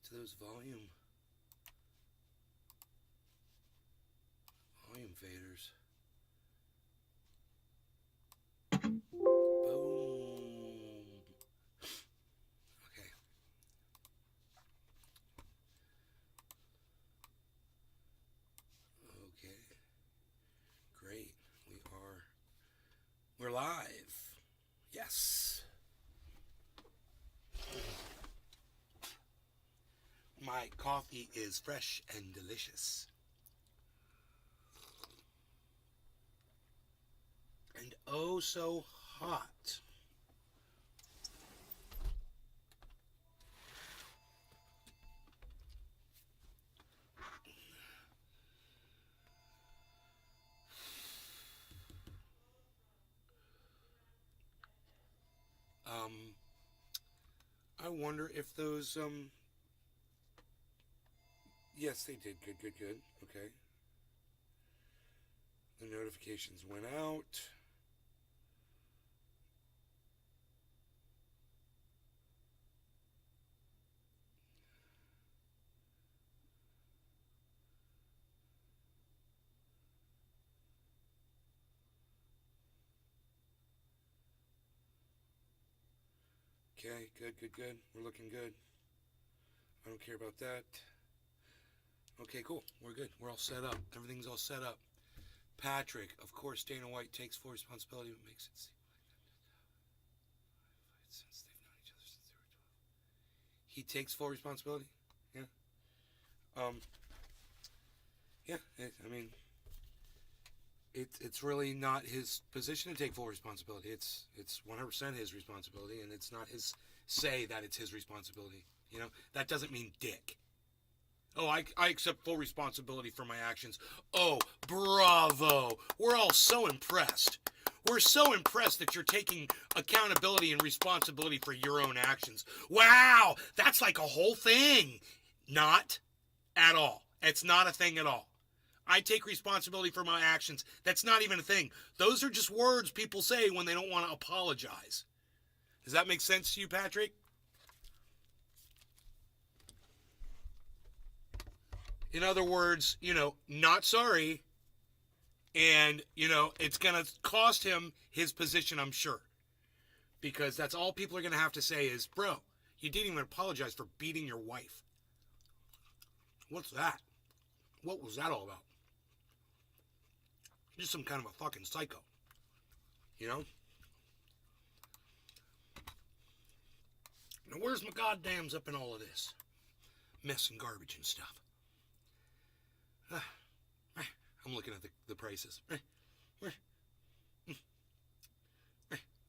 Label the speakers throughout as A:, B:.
A: to those volume faders. Boom. Okay. Okay. Great. We're live. Yes. My coffee is fresh and delicious. And oh so hot. I wonder if those, yes, they did. Good. Okay. The notifications went out. Okay, good. We're looking good. I don't care about that. Okay, cool. We're good. We're all set up. Everything's all set up. Patrick, of course, Dana White takes full responsibility, but makes it seem like since they've known each other since they were 12. He takes full responsibility? Yeah. Um, yeah, I mean, it's really not his position to take full responsibility. It's 100% his responsibility, and it's not his say that it's his responsibility. You know, that doesn't mean dick. Oh, I accept full responsibility for my actions. Oh, bravo. We're all so impressed. We're so impressed that you're taking accountability and responsibility for your own actions. Wow, that's like a whole thing. Not at all. It's not a thing at all. I take responsibility for my actions. That's not even a thing. Those are just words people say when they don't want to apologize. Does that make sense to you, Patrick? In other words, not sorry. And, it's going to cost him his position, I'm sure. Because that's all people are going to have to say is, bro, you didn't even apologize for beating your wife. What's that? What was that all about? You're just some kind of a fucking psycho. You know? Now, where's my goddams up in all of this? Mess and garbage and stuff. I'm looking at the prices.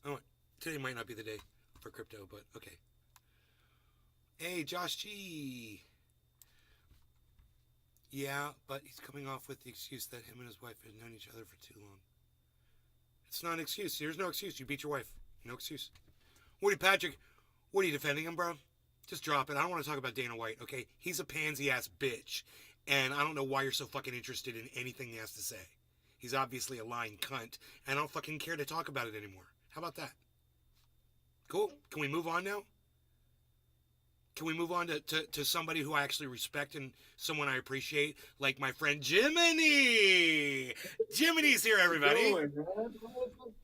A: Oh, today might not be the day for crypto, but okay. Hey, Josh G. Yeah, but he's coming off with the excuse that him and his wife had known each other for too long. It's not an excuse. There's no excuse. You beat your wife. No excuse. Woody Patrick, what are you defending him, bro? Just drop it. I don't want to talk about Dana White, okay? He's a pansy-ass bitch. And I don't know why you're so fucking interested in anything he has to say. He's obviously a lying cunt. And I don't fucking care to talk about it anymore. How about that? Cool? Can we move on now? Can we move on to somebody who I actually respect and someone I appreciate, like my friend Jiminy? Jiminy's here, everybody.
B: How's it going, man? I was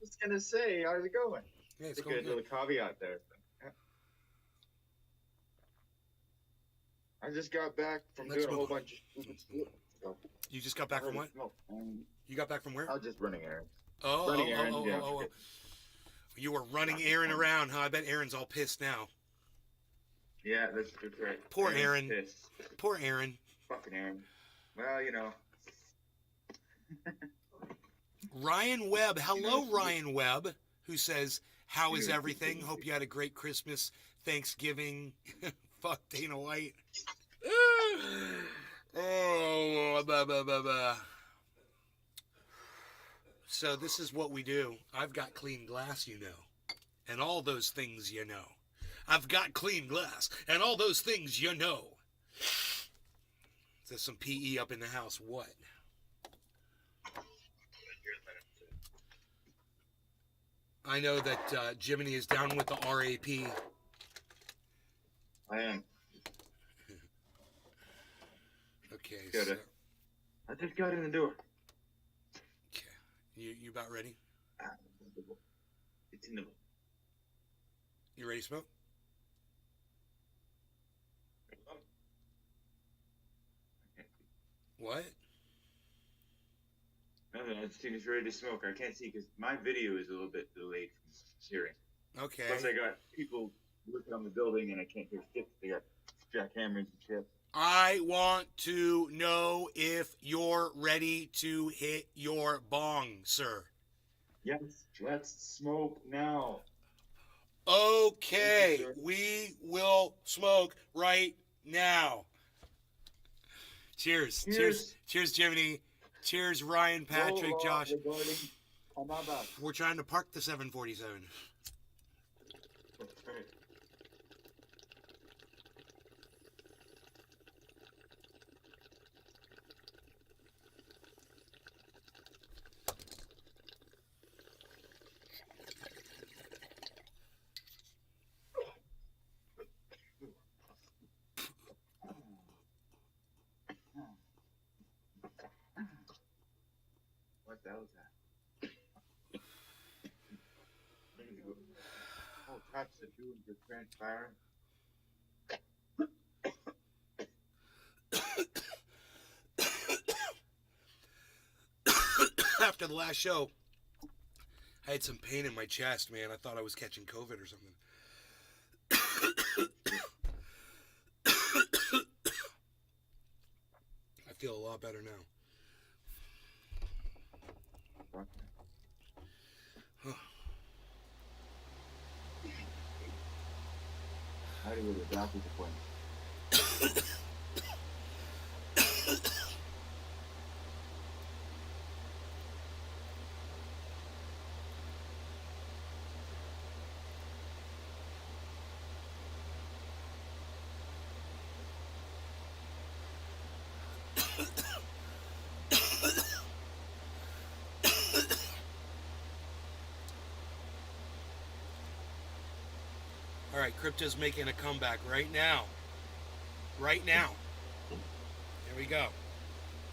B: just gonna say, how's it going?
A: Yeah, it's
B: It's a
A: going
B: good
A: good.
B: little caveat there. I just got back from
A: Let's
B: doing a
A: move
B: whole
A: on.
B: bunch of stupid stuff.
A: You just got back from what?
B: No,
A: You got back from where?
B: I was just running errands.
A: Oh,
B: Running errands, yeah.
A: oh. You were running Aaron around, huh? I bet Aaron's all pissed now.
B: Yeah, that's right.
A: Poor
B: Aaron's
A: Aaron.
B: pissed.
A: Poor Aaron.
B: Fucking Aaron. Well,
A: Ryan Webb. Hello, Ryan Webb, who says, how is everything? Hope you had a great Christmas, Thanksgiving. Fuck Dana White. Oh, blah, blah, blah, blah. So this is what we do. I've got clean glass, and all those things, I've got clean glass, and all those things, There's some PE up in the house. What? I know that Jiminy is down with the RAP.
B: I am.
A: Okay.
B: Got
A: So,
B: it. I just got in the door.
A: okay. You about ready?
B: Ah, it's in the.
A: You ready to smoke? What?
B: Nothing. I just think it's ready to smoke. I can't see because my video is a little bit delayed from hearing.
A: Okay.
B: Plus, I got people working on the building, and I can't hear shit. They got jackhammers and shit.
A: I want to know if you're ready to hit your bong, sir.
B: Yes, let's smoke now.
A: Okay,
B: Thank you, sir.
A: we will smoke right now. Cheers.
B: Cheers.
A: Cheers, Jiminy. Cheers, Ryan, Patrick,
B: Roll
A: Josh.
B: regarding Canada.
A: We're trying to park the 747.
B: Right. What the hell is that? Oh, touch the fumes are transpiring.
A: After the last show, I had some pain in my chest, man. I thought I was catching COVID or something. I feel a lot better now.
B: How do you go to the doctor's appointment?
A: All right, crypto's making a comeback right now. Right now. Here we go.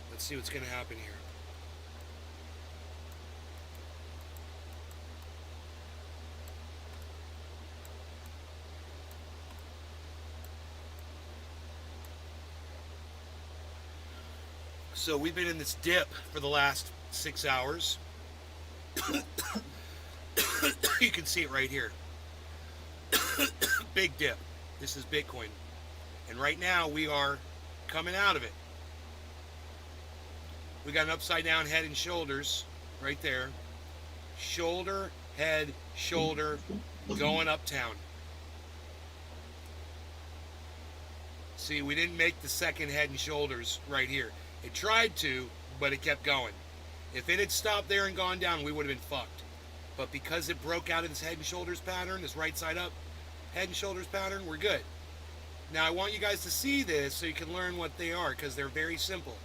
A: Let's see what's going to happen here. So we've been in this dip for the last 6 hours. You can see it right here. Big dip. This is Bitcoin. And right now we are coming out of it. We got an upside down head and shoulders right there. Shoulder, head, shoulder, going uptown. See, we didn't make the second head and shoulders right here. It tried to, but it kept going. If it had stopped there and gone down, we would have been fucked. But because it broke out of this head and shoulders pattern, this right side up head and shoulders pattern, we're good. Now I want you guys to see this so you can learn what they are, because they're very simple.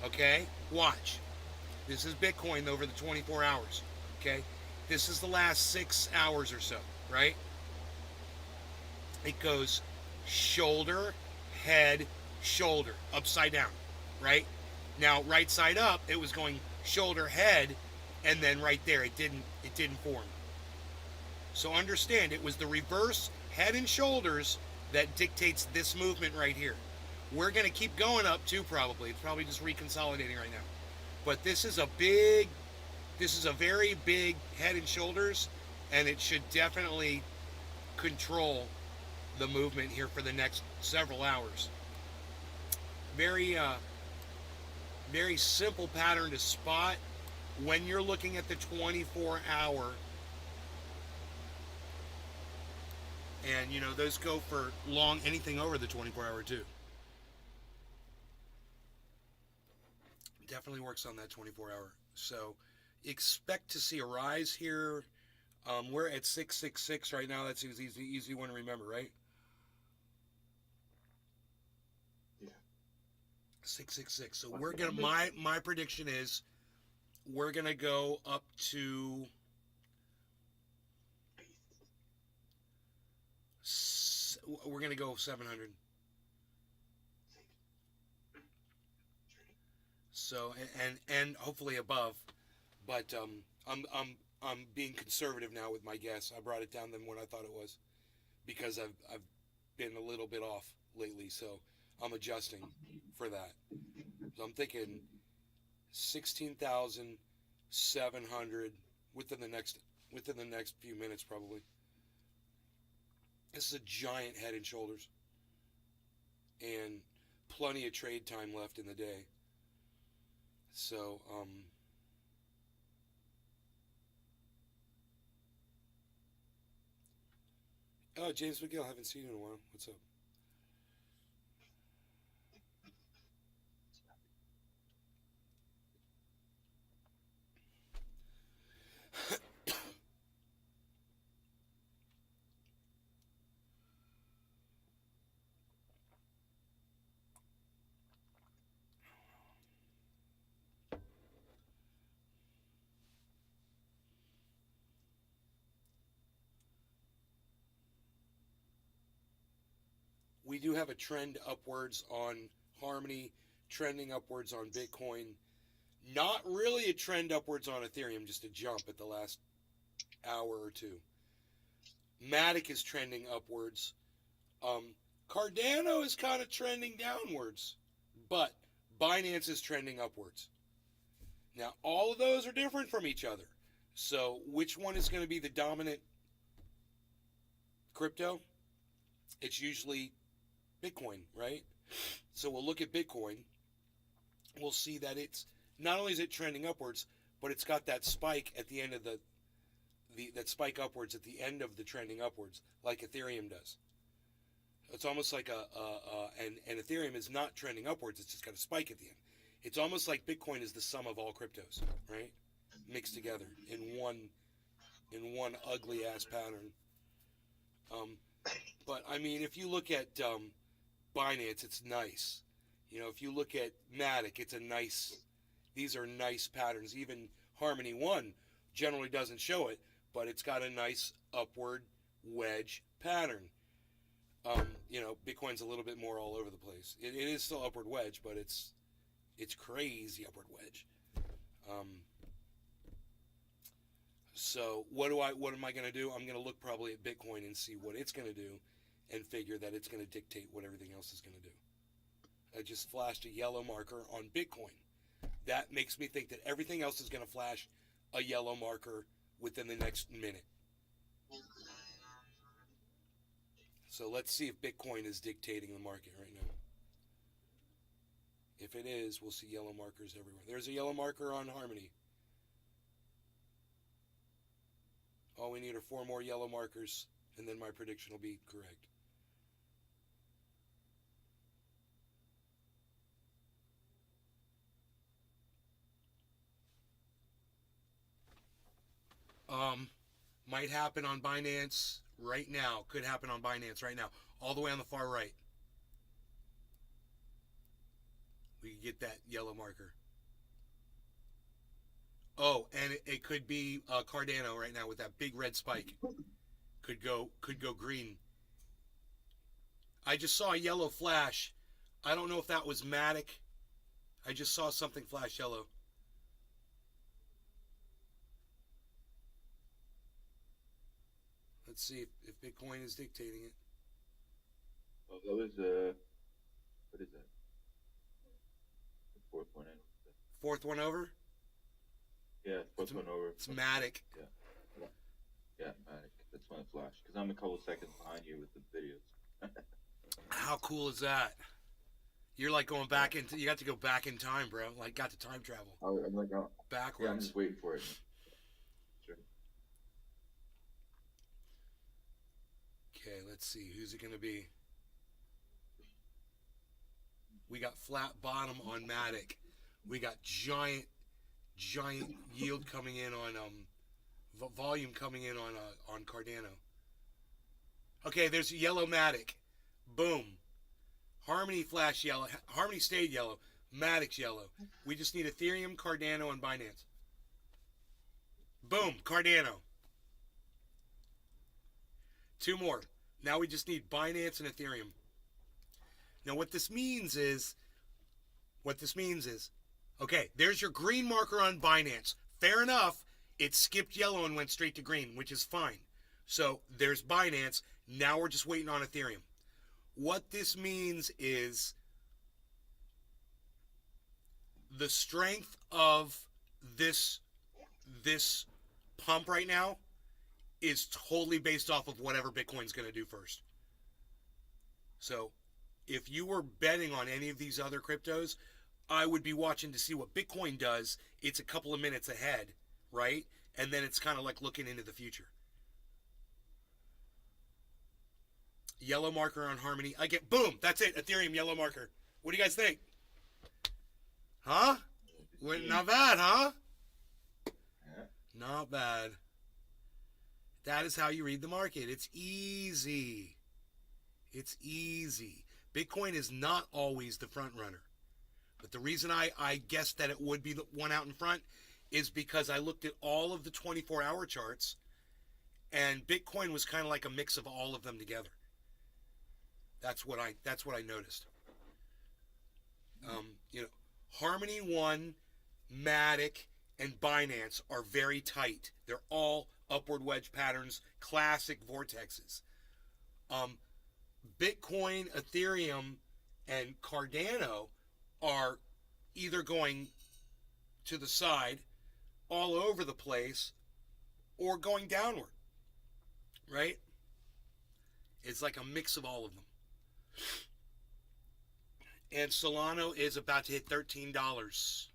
A: Okay? Watch. This is Bitcoin over the 24 hours. Okay? This is the last 6 hours or so, right? It goes shoulder, head, shoulder, upside down, right? Now right side up, it was going shoulder, head, and then right there it didn't form. So understand, it was the reverse head and shoulders that dictates this movement right here. We're going to keep going up too, probably. It's probably just reconsolidating right now. But this is a very big head and shoulders, and it should definitely control the movement here for the next several hours. Very simple pattern to spot when you're looking at the 24-hour. And, you know, those go for long, anything over the 24-hour too. Definitely works on that 24-hour. So expect to see a rise here. We're at 666 right now. That's an easy one to remember, right?
B: Yeah.
A: 666. So we're gonna. My prediction is we're gonna go up to. We're gonna go 700. So and hopefully above, but I'm being conservative now with my guess. I brought it down than what I thought it was because I've been a little bit off lately, so I'm adjusting for that. So I'm thinking 16,700 within the next few minutes probably. This is a giant Head and Shoulders, and plenty of trade time left in the day. So oh, James McGill, haven't seen you in a while. What's up? We do have a trend upwards on Harmony, trending upwards on Bitcoin. Not really a trend upwards on Ethereum, just a jump at the last hour or two. Matic is trending upwards. Cardano is kind of trending downwards, but Binance is trending upwards. Now, all of those are different from each other. So, which one is going to be the dominant crypto? It's usually Bitcoin, right? So we'll look at Bitcoin. We'll see that it's not only is it trending upwards, but it's got that spike at the end of that spike upwards at the end of the trending upwards, like Ethereum does. It's almost like and Ethereum is not trending upwards. It's just got a spike at the end. It's almost like Bitcoin is the sum of all cryptos, right? Mixed together in one ugly ass pattern. But I mean, if you look at Binance, it's nice. You know, if you look at Matic, it's a nice. These are nice patterns. Even Harmony One generally doesn't show it, but it's got a nice upward wedge pattern. You know, Bitcoin's a little bit more all over the place. It is still upward wedge, but it's crazy upward wedge. So what am I going to do? I'm going to look probably at Bitcoin and see what it's going to do, and figure that it's going to dictate what everything else is going to do. I just flashed a yellow marker on Bitcoin. That makes me think that everything else is going to flash a yellow marker within the next minute. So let's see if Bitcoin is dictating the market right now. If it is, we'll see yellow markers everywhere. There's a yellow marker on Harmony. All we need are 4 more yellow markers, and then my prediction will be correct. Might happen on Binance right now. Could happen on Binance right now. All the way on the far right. We could get that yellow marker. Oh, and it could be Cardano right now with that big red spike. Could go green. I just saw a yellow flash. I don't know if that was Matic. I just saw something flash yellow. Let's see if Bitcoin is dictating it.
B: Oh, that was what is that? The fourth one in.
A: Fourth one over?
B: Yeah, fourth one over.
A: It's Matic.
B: Yeah, Matic. That's when it flashed. Because I'm a couple seconds behind you with the videos.
A: How cool is that? You're like going back into. You got to go back in time, bro. Like got to time travel.
B: I'm like, oh,
A: backwards.
B: Yeah, I'm just waiting for it. Sure.
A: Okay, let's see. Who's it going to be? We got flat bottom on Matic. We got giant yield coming in on volume coming in on Cardano. Okay, there's yellow Matic. Boom. Harmony flash yellow. Harmony stayed yellow. Matic's yellow. We just need Ethereum, Cardano, and Binance. Boom. Cardano. 2 more. Now we just need Binance and Ethereum. Now what this means is Okay, there's your green marker on Binance. Fair enough. It skipped yellow and went straight to green, which is fine. So there's Binance. Now we're just waiting on Ethereum. What this means is the strength of this pump right now is totally based off of whatever Bitcoin's going to do first. So if you were betting on any of these other cryptos, I would be watching to see what Bitcoin does. It's a couple of minutes ahead, right? And then it's kind of like looking into the future. Yellow marker on Harmony. I get, boom, that's it. Ethereum yellow marker. What do you guys think? Huh? Not bad, huh?
B: Yeah.
A: Not bad. That is how you read the market. It's easy. It's easy. Bitcoin is not always the front runner. But the reason I guessed that it would be the one out in front is because I looked at all of the 24-hour charts, and Bitcoin was kind of like a mix of all of them together. That's what I noticed. Harmony One, Matic, and Binance are very tight. They're all upward wedge patterns, classic vortexes. Bitcoin, Ethereum, and Cardano are either going to the side, all over the place, or going downward, right? It's like a mix of all of them. And Solana is about to hit $13. $13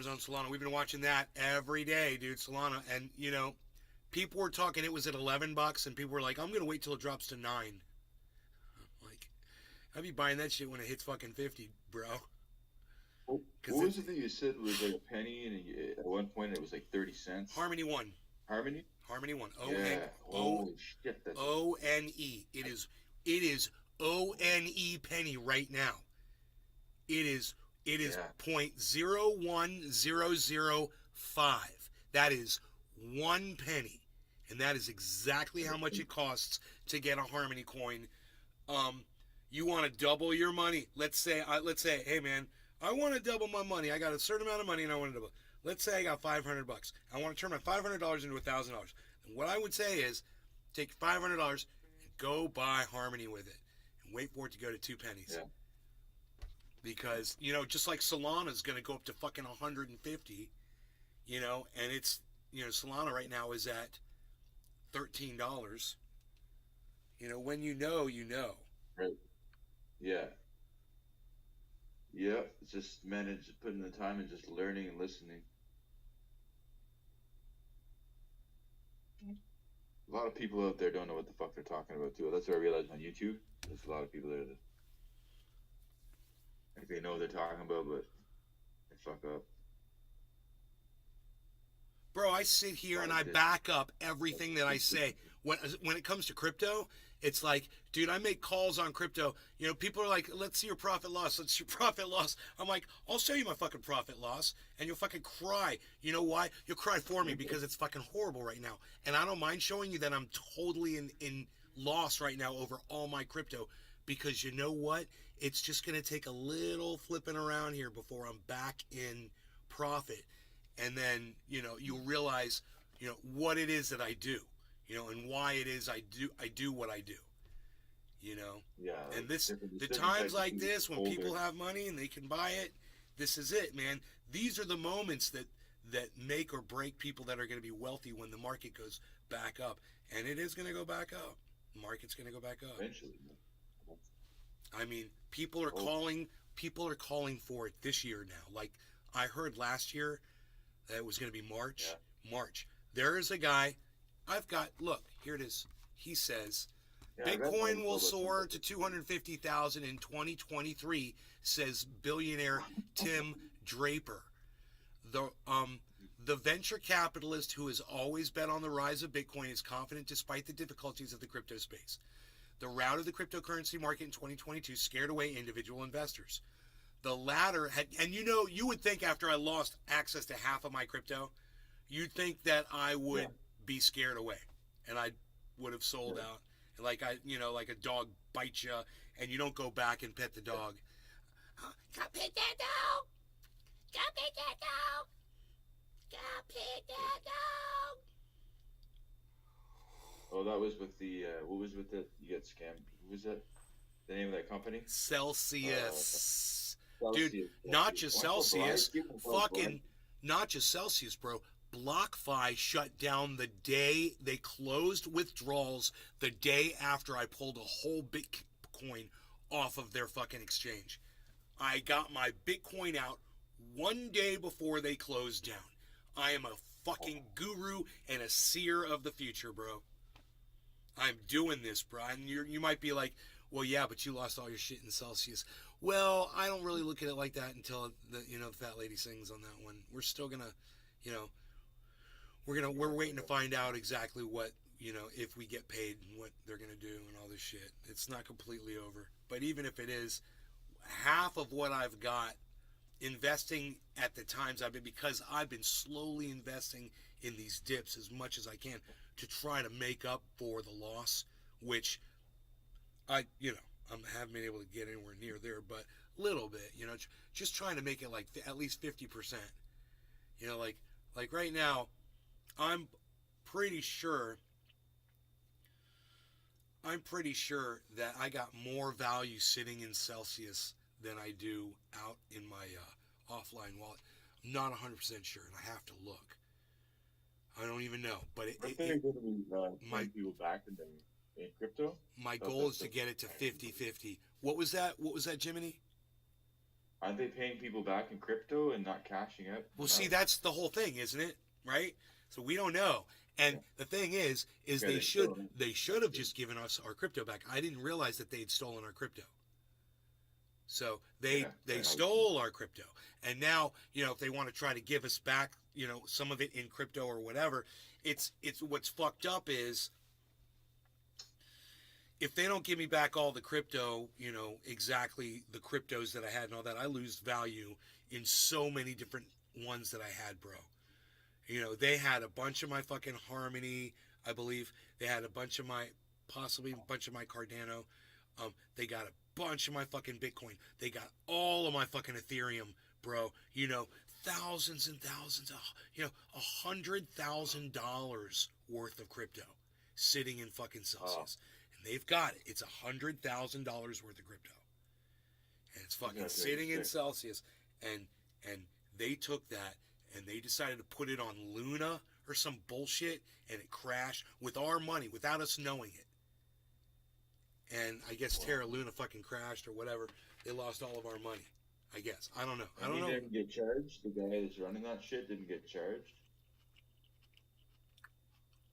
A: on Solana. We've been watching that every day, dude. Solana, and people were talking. It was at $11, and people were like, "I'm gonna wait till it drops to $9." I'm like, I'd be buying that shit when it hits fucking 50, bro.
B: What was it that you said was like a penny, and at one point it was like 30 cents?
A: Harmony One.
B: Harmony?
A: Harmony One.
B: Yeah. Holy shit. That's
A: O-N-E. It is O-N-E penny right now. It is 0.01005. That is 1 penny. And that is exactly how much it costs to get a Harmony coin. You want to double your money. Let's say, hey man, I want to double my money. I got a certain amount of money and I want to double. Let's say I got $500. I want to turn my $500 into $1,000. And what I would say is, take $500 and go buy Harmony with it, and wait for it to go to 2 pennies.
B: Yeah.
A: Because just like Solana is going to go up to fucking 150, and it's Solana right now is at $13. When you know.
B: Right. Yeah. Yeah, just putting the time and just learning and listening. A lot of people out there don't know what the fuck they're talking about too. That's what I realized on YouTube. There's a lot of people there that like they know what they're talking about, but they fuck up.
A: Bro, I sit here and I back up everything that I say. When it comes to crypto, it's like, dude, I make calls on crypto. People are like, let's see your profit loss. Let's see your profit loss. I'm like, I'll show you my fucking profit loss, and you'll fucking cry. You know why? You'll cry for me because it's fucking horrible right now. And I don't mind showing you that I'm totally in loss right now over all my crypto, because you know what? It's just going to take a little flipping around here before I'm back in profit. And then, you'll realize, what it is that I do, and why it is I do what I do,
B: Yeah.
A: And the times like this, when people have money and they can buy it, this is it, man. These are the moments that make or break people that are going to be wealthy when the market goes back up. And it is going to go back up. The market's going to go back up.
B: Eventually.
A: I mean, people are calling for it this year now. Like, I heard last year that it was going to be March.
B: Yeah.
A: March. There is a guy. Look, here it is. He says, Bitcoin will soar to 250,000 in 2023, says billionaire Tim Draper. The venture capitalist who has always bet on the rise of Bitcoin is confident despite the difficulties of the crypto space. The rout of the cryptocurrency market in 2022 scared away individual investors. The latter had, and you would think after I lost access to half of my crypto, you'd think that I would be scared away and I would have sold out like like a dog bites you, and you don't go back and pet the dog. Go pet that dog. Go pet that dog. Go pet that dog.
B: Oh, that was with the what was with it? You got scammed. What was that? The name of that company?
A: Celsius. Dude,
B: Celsius.
A: not just Celsius, fucking,
B: Fucking.
A: not just Celsius, bro. BlockFi shut down the day they closed withdrawals, the day after I pulled a whole Bitcoin off of their fucking exchange. I got my Bitcoin out one day before they closed down. I am a fucking guru and a seer of the future, bro. I'm doing this, bro. And you might be like, well, yeah, but you lost all your shit in Celsius. Well, I don't really look at it like that until the fat lady sings on that one. We're still gonna, you know, we're waiting to find out exactly what, if we get paid and what they're gonna do and all this shit. It's not completely over, but even if it is, half of what I've got investing at the times because I've been slowly investing in these dips as much as I can to try to make up for the loss, which I haven't been able to get anywhere near there, but a little bit, just trying to make it like at least 50%. Like right now, I'm pretty sure that I got more value sitting in Celsius than I do out in my offline wallet. I'm not 100% sure, and I have to look. I don't even know, but
B: Paying people back in crypto.
A: My goal is to get it to 50-50. What was that? What was that, Jiminy?
B: Aren't they paying people back in crypto and not cashing out?
A: Well, see, that's the whole thing, isn't it? Right? So we don't know. And the thing is they should have just given us our crypto back. I didn't realize that they had stolen our crypto. So they stole our crypto. And now, if they want to try to give us back, some of it in crypto or whatever, it's what's fucked up is if they don't give me back all the crypto, exactly the cryptos that I had and all that, I lose value in so many different ones that I had, bro. They had a bunch of my fucking Harmony, I believe. They had possibly a bunch of my Cardano. They got a bunch of my fucking Bitcoin. They got all of my fucking Ethereum, bro. Thousands and thousands of, $100,000 worth of crypto sitting in fucking Celsius. And they've got it. It's $100,000 worth of crypto. And it's fucking sitting in Celsius. And they took that and they decided to put it on Luna or some bullshit, and it crashed with our money without us knowing it. And I guess Terra Luna fucking crashed or whatever. They lost all of our money. I guess. I don't know. I don't know.
B: He didn't get charged. The guy that's running that shit didn't get charged.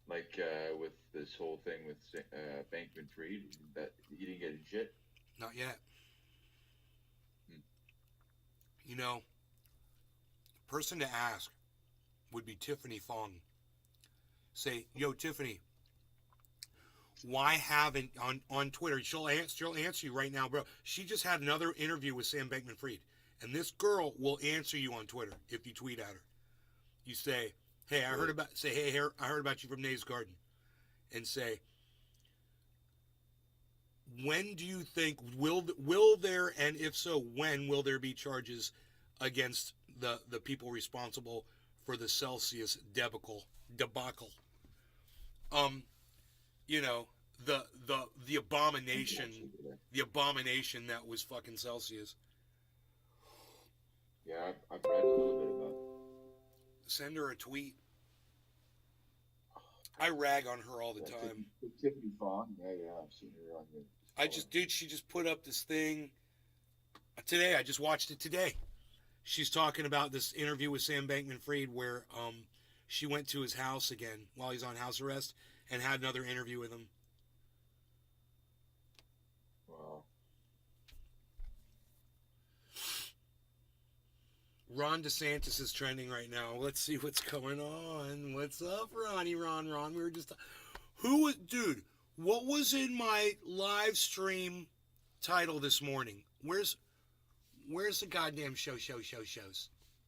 B: Like with this whole thing with Bankman-Fried, that he didn't get shit.
A: Not yet. Person to ask would be Tiffany Fong. Say, yo, Tiffany, why haven't on Twitter? She'll answer you right now, bro. She just had another interview with Sam Bankman-Fried, and this girl will answer you on Twitter if you tweet at her. You say, hey, I heard about you from Nays Garden, and say, when do you think will there, and if so, when will there be charges against the people responsible for the Celsius debacle? The abomination that was fucking Celsius.
B: Yeah, I've read a little bit about it.
A: Send her a tweet. I rag on her all the time.
B: Tiffany Fong, yeah, I've seen her on the.
A: She just put up this thing today. I just watched it today. She's talking about this interview with Sam Bankman-Fried where she went to his house again while he's on house arrest and had another interview with him.
B: Wow.
A: Ron DeSantis is trending right now. Let's see what's going on. What's up, Ron? We were just... Dude, what was in my live stream title this morning? Where's the goddamn shows?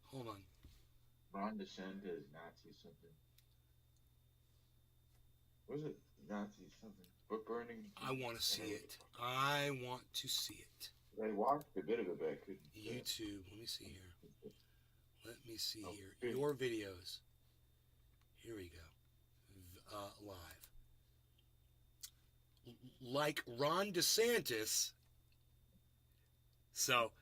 A: Hold on.
B: Ron DeSantis, Nazi something. What was it? Nazi something. Book burning.
A: I want to see it. I want to see it.
B: I watched a bit of it, but I couldn't.
A: YouTube. Let me see here. Let me see
B: Oh,
A: here.
B: good.
A: Your videos. Here we go. Live. Like Ron DeSantis. So,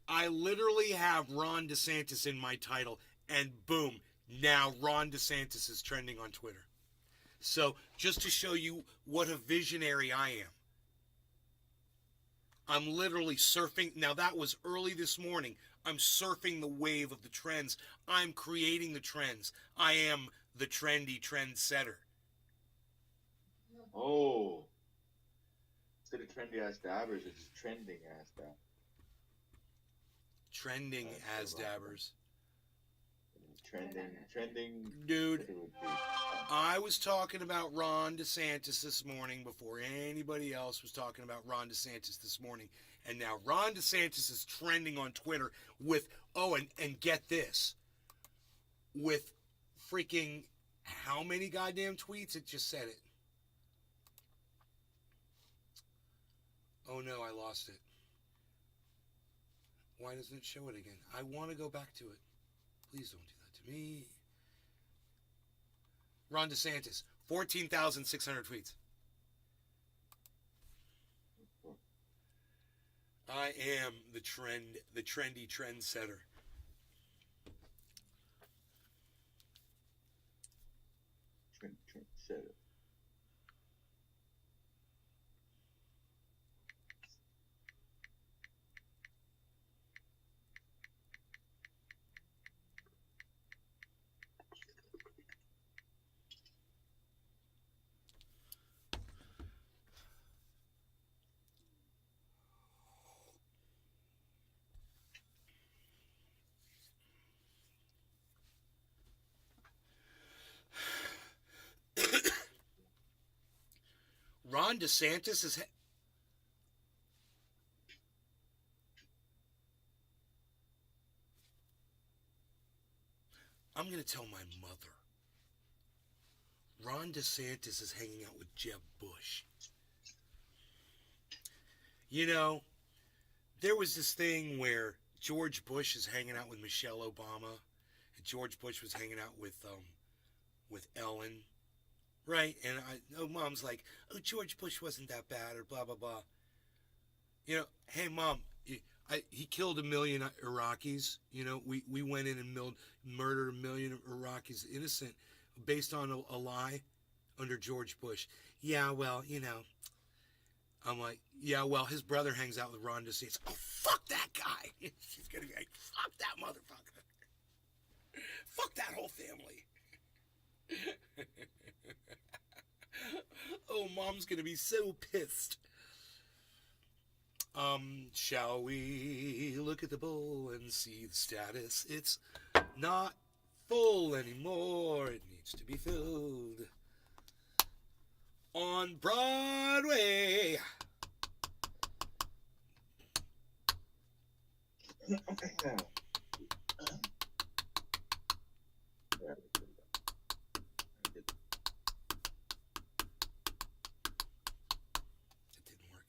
A: I literally have Ron DeSantis in my title, and boom, now Ron DeSantis is trending on Twitter. So, just to show you what a visionary I am, I'm literally surfing. Now, that was early this morning. I'm surfing the wave of the trends. I'm creating the trends. I am the trendy trendsetter.
B: Oh. Instead of trendy ass dabbers, it's trending ass dabbers.
A: Trending as dabbers.
B: Trending.
A: Dude,
B: It would be.
A: I was talking about Ron DeSantis this morning before anybody else was talking about Ron DeSantis this morning. And now Ron DeSantis is trending on Twitter with, and get this, with freaking how many goddamn tweets? It just said it. Oh no, I lost it. Why doesn't it show it again? I want to go back to it. Please don't do that to me. Ron DeSantis, 14,600 tweets. I am the trendy trendsetter.
B: Trendsetter.
A: Ron DeSantis is... I'm going to tell my mother. Ron DeSantis is hanging out with Jeb Bush. You know, there was this thing where George Bush is hanging out with Michelle Obama, and George Bush was hanging out with Ellen, right? And Mom's like, oh, George Bush wasn't that bad, or blah blah blah. You know, hey Mom, he killed 1 million Iraqis. You know, we went in and murdered 1 million Iraqis, innocent, based on a lie under George Bush. Yeah, well, you know. I'm like, yeah, well, his brother hangs out with Ron DeSantis. Oh, fuck that guy. She's going to be like, fuck that motherfucker. Fuck that whole family. Oh, Mom's going to be so pissed. Shall we look at the bowl and see the status? It's not full anymore. It needs to be filled. On Broadway. It didn't work.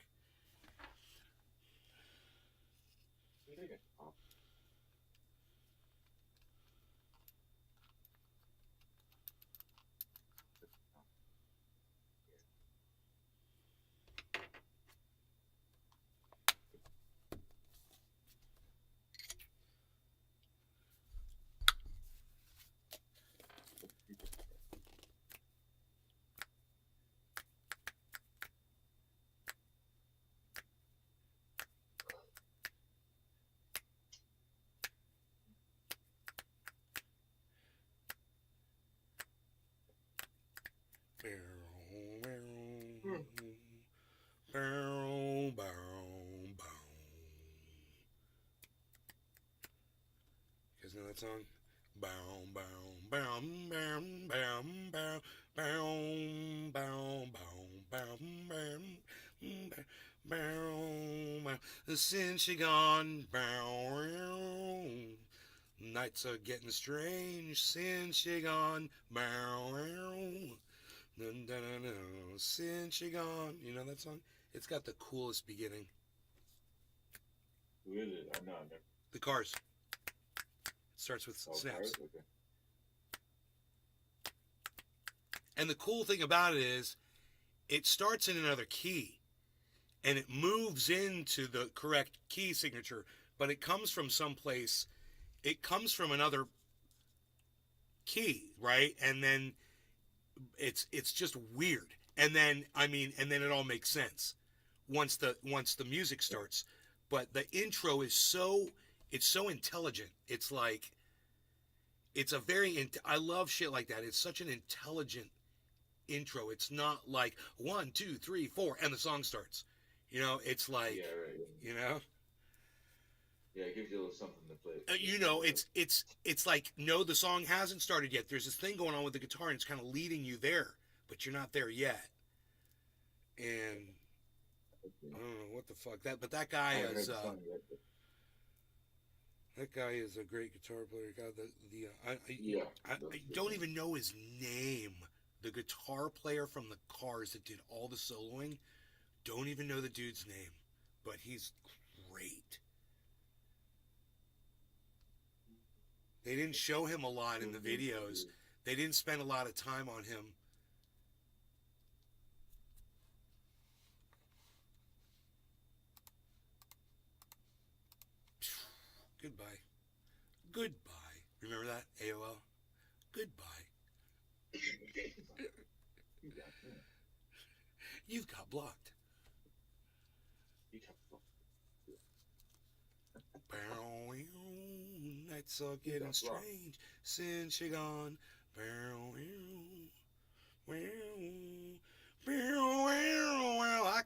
A: Bow, bow, bow. You guys know that song? Bow, bow, bow, bow, bow, bow, bow, bow, bow, bow, bow, bow. Since she gone, bow. Nights are getting strange since she gone, bow. Dun, dun, dun, dun, since you're gone. You know that song? It's got the coolest beginning.
B: Who is it? I know. I never.
A: The Cars. It starts with
B: Oh,
A: snaps.
B: Cars? Okay.
A: And the cool thing about it is, it starts in another key, and it moves into the correct key signature, but it comes from someplace. It comes from another key, right? And then it's just weird. And then and then it all makes sense once the music starts. But the intro is it's so intelligent. It's like it's a very I love shit like that. It's such an intelligent intro. It's not like 1, 2, 3, 4 and the song starts. You know, it's like
B: Yeah, right. Yeah.
A: you know.
B: Yeah, it gives you a little something to play.
A: You know, it's like no, the song hasn't started yet. There's this thing going on with the guitar, and it's kind of leading you there, but you're not there yet. And I don't know what the fuck that, but that
B: I
A: guy
B: haven't heard
A: is
B: the song yet, but
A: that guy is a great guitar player. God,
B: yeah.
A: I don't even know his name. The guitar player from the Cars that did all the soloing, don't even know the dude's name, but he's great. They didn't show him a lot in the videos. They didn't spend a lot of time on him. Goodbye. Goodbye. Remember that? AOL? Goodbye. You've got blocked. Nights are getting strange since you're gone. I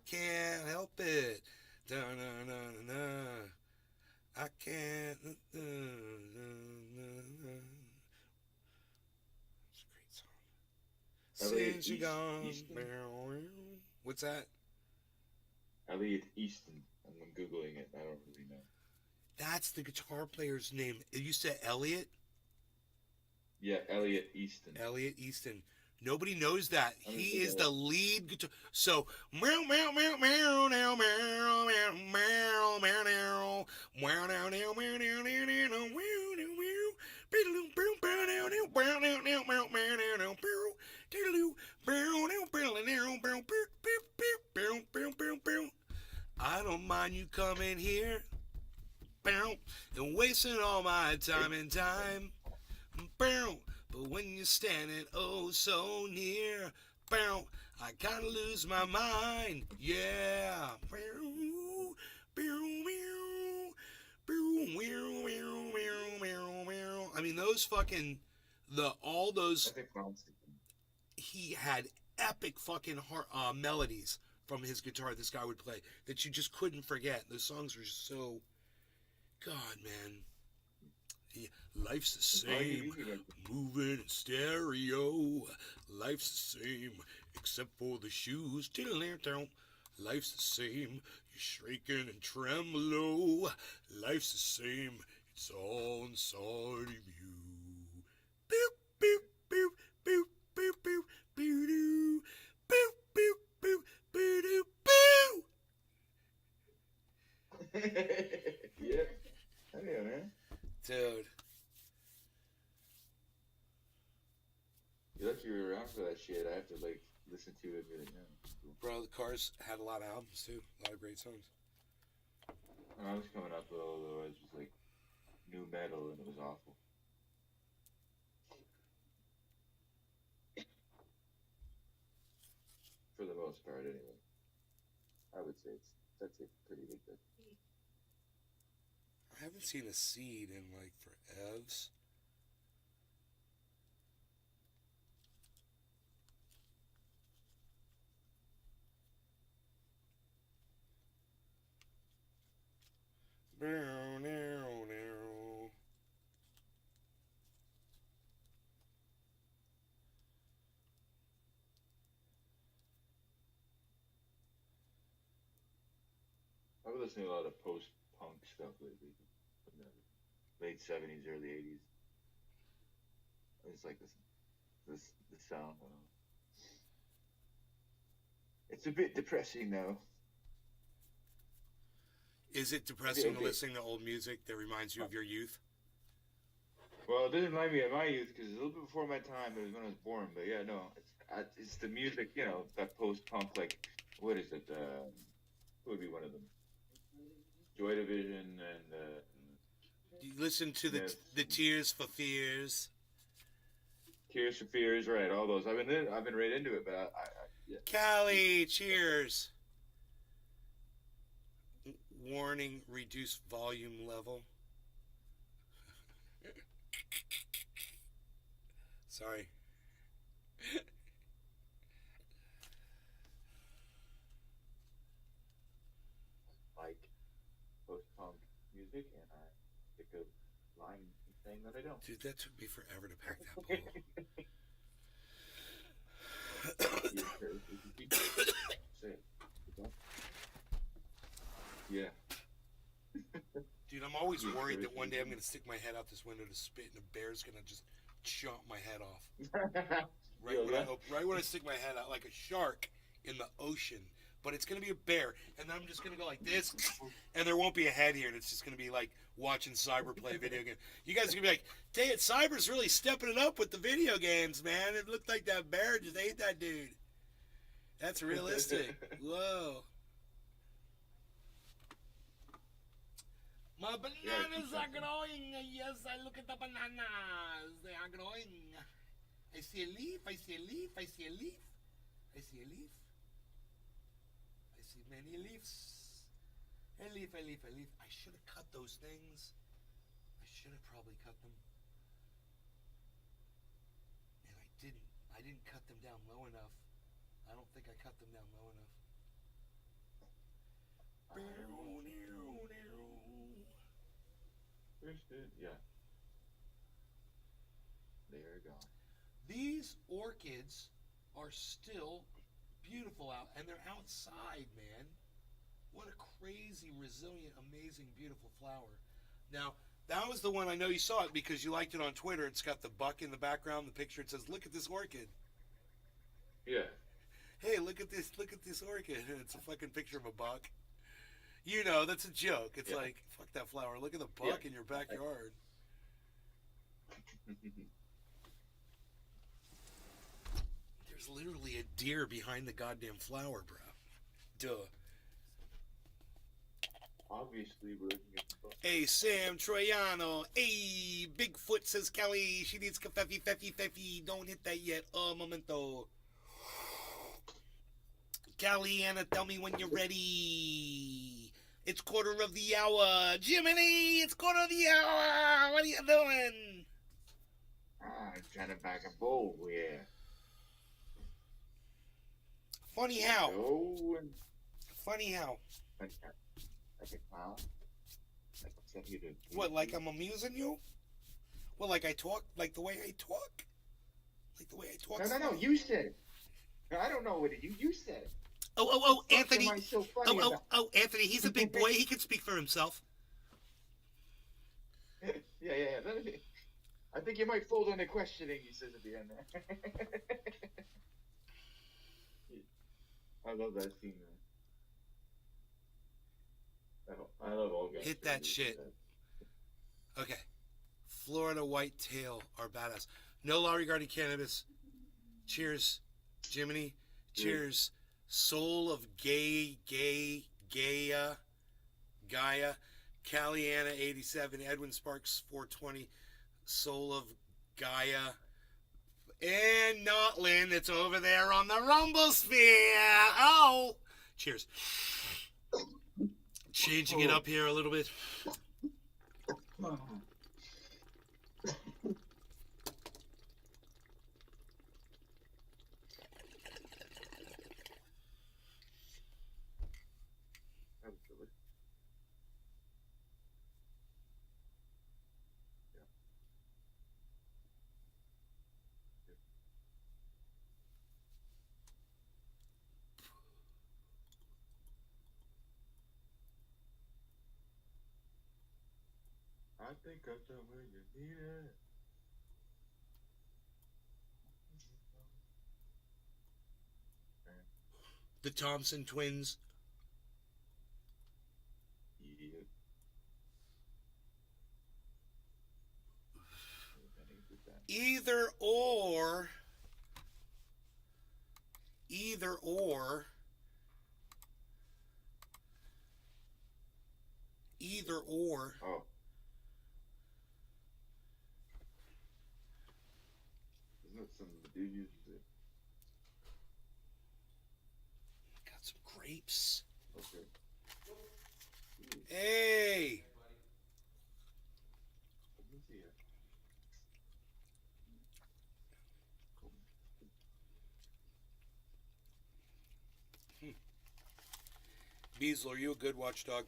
A: can't help it. I can't. It's a great song. Since you're gone. What's that?
B: Elliot Easton. I'm Googling it. I don't really know.
A: That's the guitar player's name. You said Elliot?
B: Yeah, Elliot Easton.
A: Elliot Easton. Nobody knows that.
B: I don't
A: He
B: think
A: is
B: I
A: the
B: know.
A: lead guitar. So, meow, meow, meow, meow, meow, meow, meow, meow, meow, meow, meow, meow, meow, meow, meow, I don't mind you coming here and wasting all my time and time. But when you're standing oh so near, I kind of lose my mind. Yeah. I mean, those fucking all those.
B: I think Bronson.
A: He had epic fucking melodies from his guitar. This guy would play that you just couldn't forget. The songs were just so. God, man. Life's the same, moving in stereo. Life's the same, except for the shoes. Life's the same, you're shaking and tremolo. Life's the same, it's all inside of you. Boop, boop, boop, boop, boop, boop, boop, doo. Boop, boop, boop, boop, doo, boo.
B: Yeah. I know, man.
A: Dude.
B: You're lucky you're around for that shit. I have to like listen to it and be like, no. Cool.
A: Bro, the Cars had a lot of albums too. A lot of great songs.
B: When I was coming up though, it was just like new metal and it was awful. For the most part, anyway. I would say that's a pretty big thing.
A: I haven't seen a Seed in like for Evs.
B: I've been listening to a lot of post-punk stuff lately, from the late '70s, early '80s. I just like the sound. I don't know. It's a bit depressing though.
A: Is it depressing to
B: Okay.
A: listen to old music that reminds you of your youth?
B: Well, it doesn't remind me of my youth because a little bit before my time, it was when I was born. But yeah, no, it's the music, that post-punk, like, what is it? Who would be one of them? Joy Division and
A: You listen to the
B: Smiths,
A: the Tears for Fears.
B: Tears for Fears, right? All those. I've been right into it, but yeah.
A: Callie, cheers. Warning, reduce volume level. Sorry.
B: Like post-punk music, and I think of lying and saying that I don't.
A: Dude, that took me forever to pack that bowl.
B: Say it. Yeah.
A: Dude, I'm always worried that one day I'm going to stick my head out this window to spit and a bear's going to just chomp my head off. Right when I stick my head out, like a shark in the ocean. But it's going to be a bear, and I'm just going to go like this, and there won't be a head here, and it's just going to be like watching Cyber play a video game. You guys are going to be like, dang it, Cyber's really stepping it up with the video games, man. It looked like that bear just ate that dude. That's realistic. Whoa. My bananas are growing. Yes, I look at the bananas. They are growing. I see a leaf. I see a leaf. I see a leaf. I see a leaf. I see many leaves. A leaf, a leaf, a leaf. I should have cut those things. I should have probably cut them. And I didn't. I didn't cut them down low enough. I don't think I cut them down low enough.
B: Yeah. They're gone.
A: These orchids are still beautiful out, and they're outside, man. What a crazy, resilient, amazing, beautiful flower. Now, that was the one I know you saw it because you liked it on Twitter. It's got the buck in the background, the picture. It says, "Look at this orchid."
B: Yeah.
A: Hey, look at this orchid. And it's a fucking picture of a buck. You know, that's a joke. It's like, fuck that flower. Look at the buck in your backyard. There's literally a deer behind the goddamn flower, bro. Duh.
B: Obviously, we're looking at the book.
A: Hey, Sam Troiano. Hey, Bigfoot, says Kelly. She needs cafefe, feffy, feffy. Don't hit that yet. Momento. Kelly, Anna, tell me when you're ready. It's 1:15. Jiminy, it's 1:15. What are you doing?
B: I'm trying to back a bowl, yeah.
A: Funny how.
B: Oh,
A: Funny how.
B: like a clown. Like I'm setting you to.
A: What, like I'm amusing you? Well, like I talk? Like the way I talk? Like the way I talk?
B: No. You said it. I don't know what you said it.
A: Oh, Anthony.
B: Am I so funny
A: Oh, Anthony. He's a big boy. He can speak for himself.
B: Yeah. I think you might fold under questioning, he says at the end there. I love that scene, man. I love all guys.
A: Hit that shit. Okay. Florida whitetail are badass. No law regarding cannabis. Cheers, Jiminy. Cheers. Soul of Gaia. Caliana 87. Edwin Sparks 420. Soul of Gaia. And Notlin, it's over there on the Rumble Sphere. Oh! Cheers. Changing it up here a little bit.
B: I think I'm somewhere you need it.
A: The Thompson twins.
B: Yeah.
A: Either or. Either or. Either or.
B: Oh. Isn't that some dude uses it?
A: Got some grapes.
B: Okay.
A: Hey!
B: Let me see it.
A: Beasel, are you a good watchdog?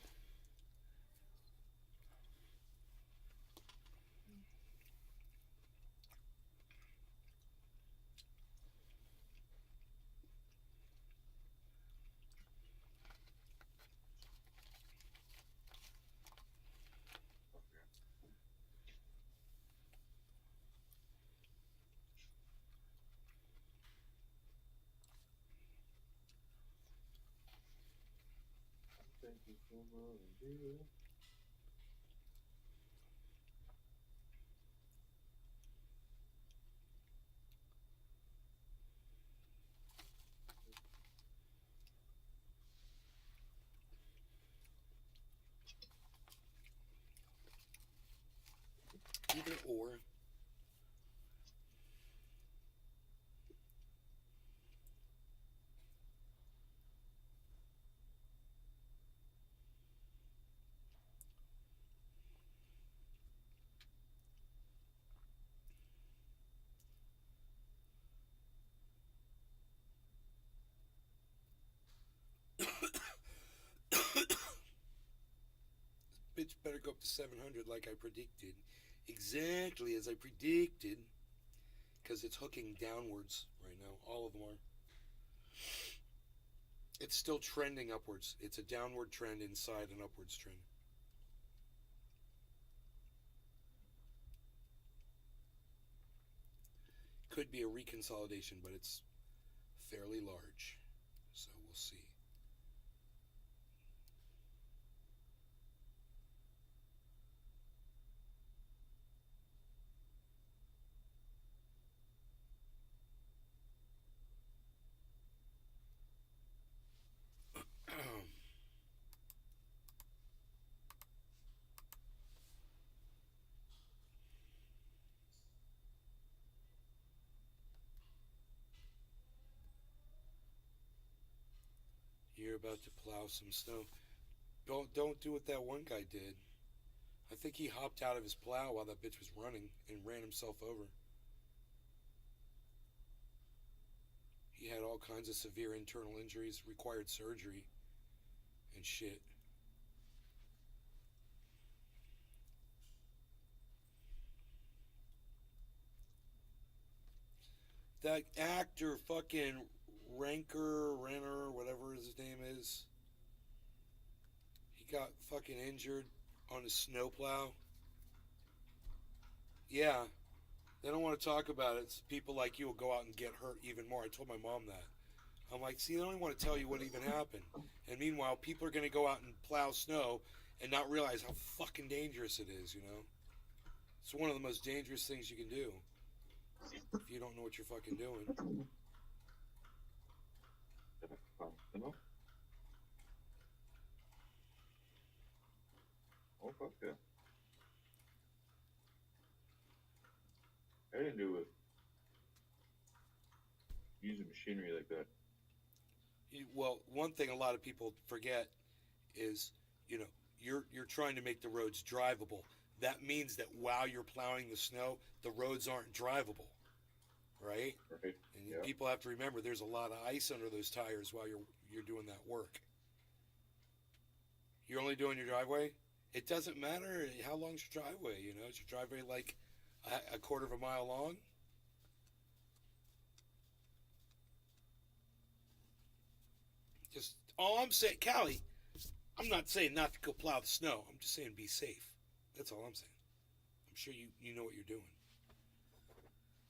B: Thank you so much.
A: Either or. Bitch better go up to 700 like I predicted. Exactly as I predicted. Because it's hooking downwards right now. All of them are. It's still trending upwards. It's a downward trend inside an upwards trend. Could be a reconsolidation, but it's fairly large. So we'll see. You're about to plow some snow. Don't do what that one guy did. I think he hopped out of his plow while that bitch was running and ran himself over. He had all kinds of severe internal injuries, required surgery and shit. That actor, fucking Renner, whatever his name is, he got fucking injured on his snowplow. Yeah, they don't want to talk about it. It's people like you will go out and get hurt even more. I told my mom that. I'm like, see, they don't even want to tell you what even happened. And meanwhile, people are going to go out and plow snow and not realize how fucking dangerous it is, you know? It's one of the most dangerous things you can do if you don't know what you're fucking doing.
B: Oh, fuck yeah. I didn't do it. Using machinery like that.
A: Well, one thing a lot of people forget is, you know, you're trying to make the roads drivable. That means that while you're plowing the snow, the roads aren't drivable, right?
B: Right.
A: And
B: Yeah.
A: people have to remember there's a lot of ice under those tires while you're doing that work. You're only doing your driveway. It doesn't matter how long's your driveway. You know, is your driveway like a quarter of a mile long? Just all I'm saying, Callie, I'm not saying not to go plow the snow. I'm just saying be safe. That's all I'm saying. I'm sure you know what you're doing.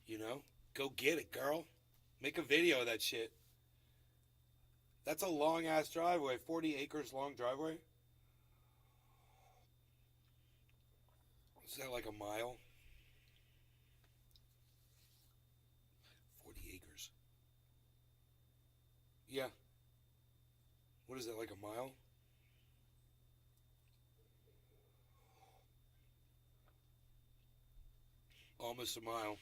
A: You know, go get it, girl. Make a video of that shit. That's a long ass driveway. 40 acres long driveway. Is that like a mile? 40 acres. Yeah. What is that, like a mile? Almost a mile.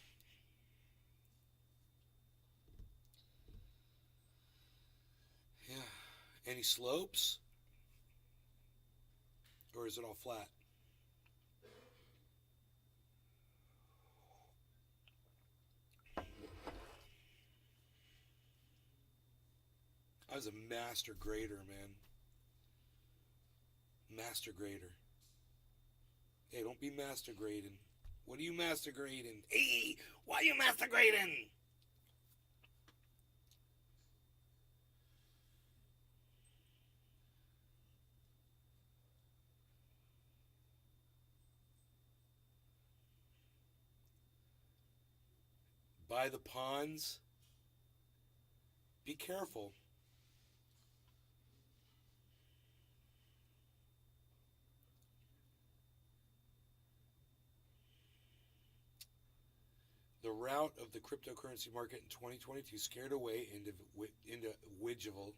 A: Yeah. Any slopes? Or is it all flat? I was a master grader, man. Master grader. Hey, don't be master grading. What are you master grading? Hey, why are you master grading? By the ponds. Be careful. The rout of the cryptocurrency market in 2022 scared away individual.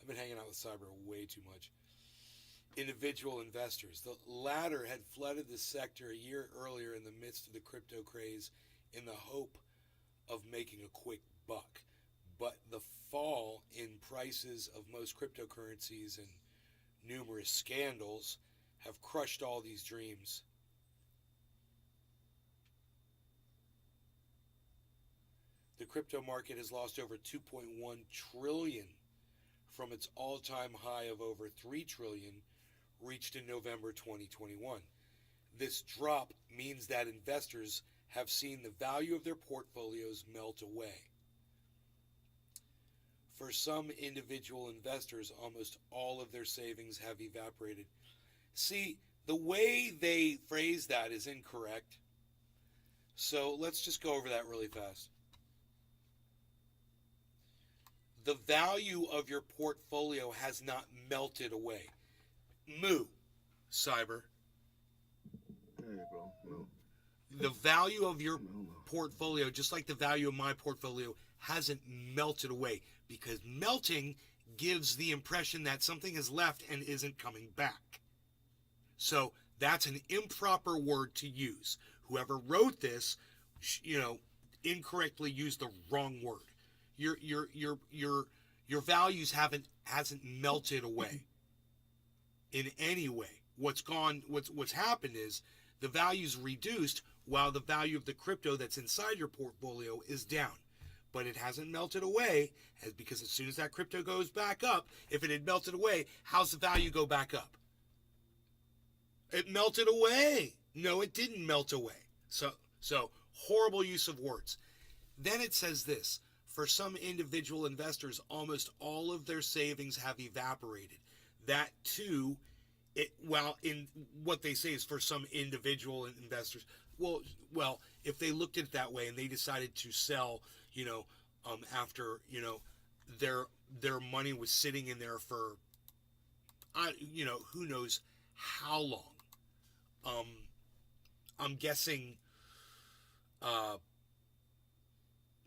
A: I've been hanging out with cyber way too much. Individual investors. The latter had flooded the sector a year earlier in the midst of the crypto craze in the hope of making a quick buck. But the fall in prices of most cryptocurrencies and numerous scandals have crushed all these dreams. The crypto market has lost over 2.1 trillion from its all-time high of over 3 trillion reached in November 2021. This drop means that investors have seen the value of their portfolios melt away. For some individual investors, almost all of their savings have evaporated. See, the way they phrase that is incorrect. So let's just go over that really fast. The value of your portfolio has not melted away. Moo, cyber.
C: Hey, bro. No.
A: The value of your portfolio, just like the value of my portfolio, hasn't melted away, because melting gives the impression that something is left and isn't coming back. So that's an improper word to use. Whoever wrote this, incorrectly used the wrong word. Your values hasn't melted away in any way. What's happened is the value's reduced while the value of the crypto that's inside your portfolio is down. But it hasn't melted away, because as soon as that crypto goes back up, if it had melted away, how's the value go back up? It melted away. No, it didn't melt away. So horrible use of words. Then it says this: for some individual investors, almost all of their savings have evaporated. That too, in what they say is for some individual investors. Well, if they looked at it that way and they decided to sell, after their money was sitting in there for, who knows how long. I'm guessing,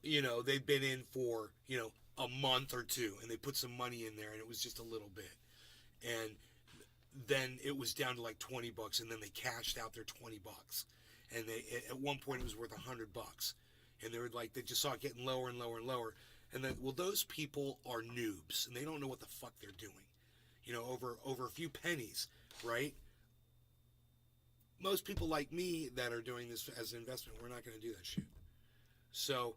A: they've been in for, a month or two, and they put some money in there, and it was just a little bit. And then it was down to like $20, and then they cashed out their $20. And at one point it was worth $100. And they just saw it getting lower and lower and lower. And then, those people are noobs, and they don't know what the fuck they're doing. Over a few pennies, right? Most people like me that are doing this as an investment, we're not going to do that shit. So,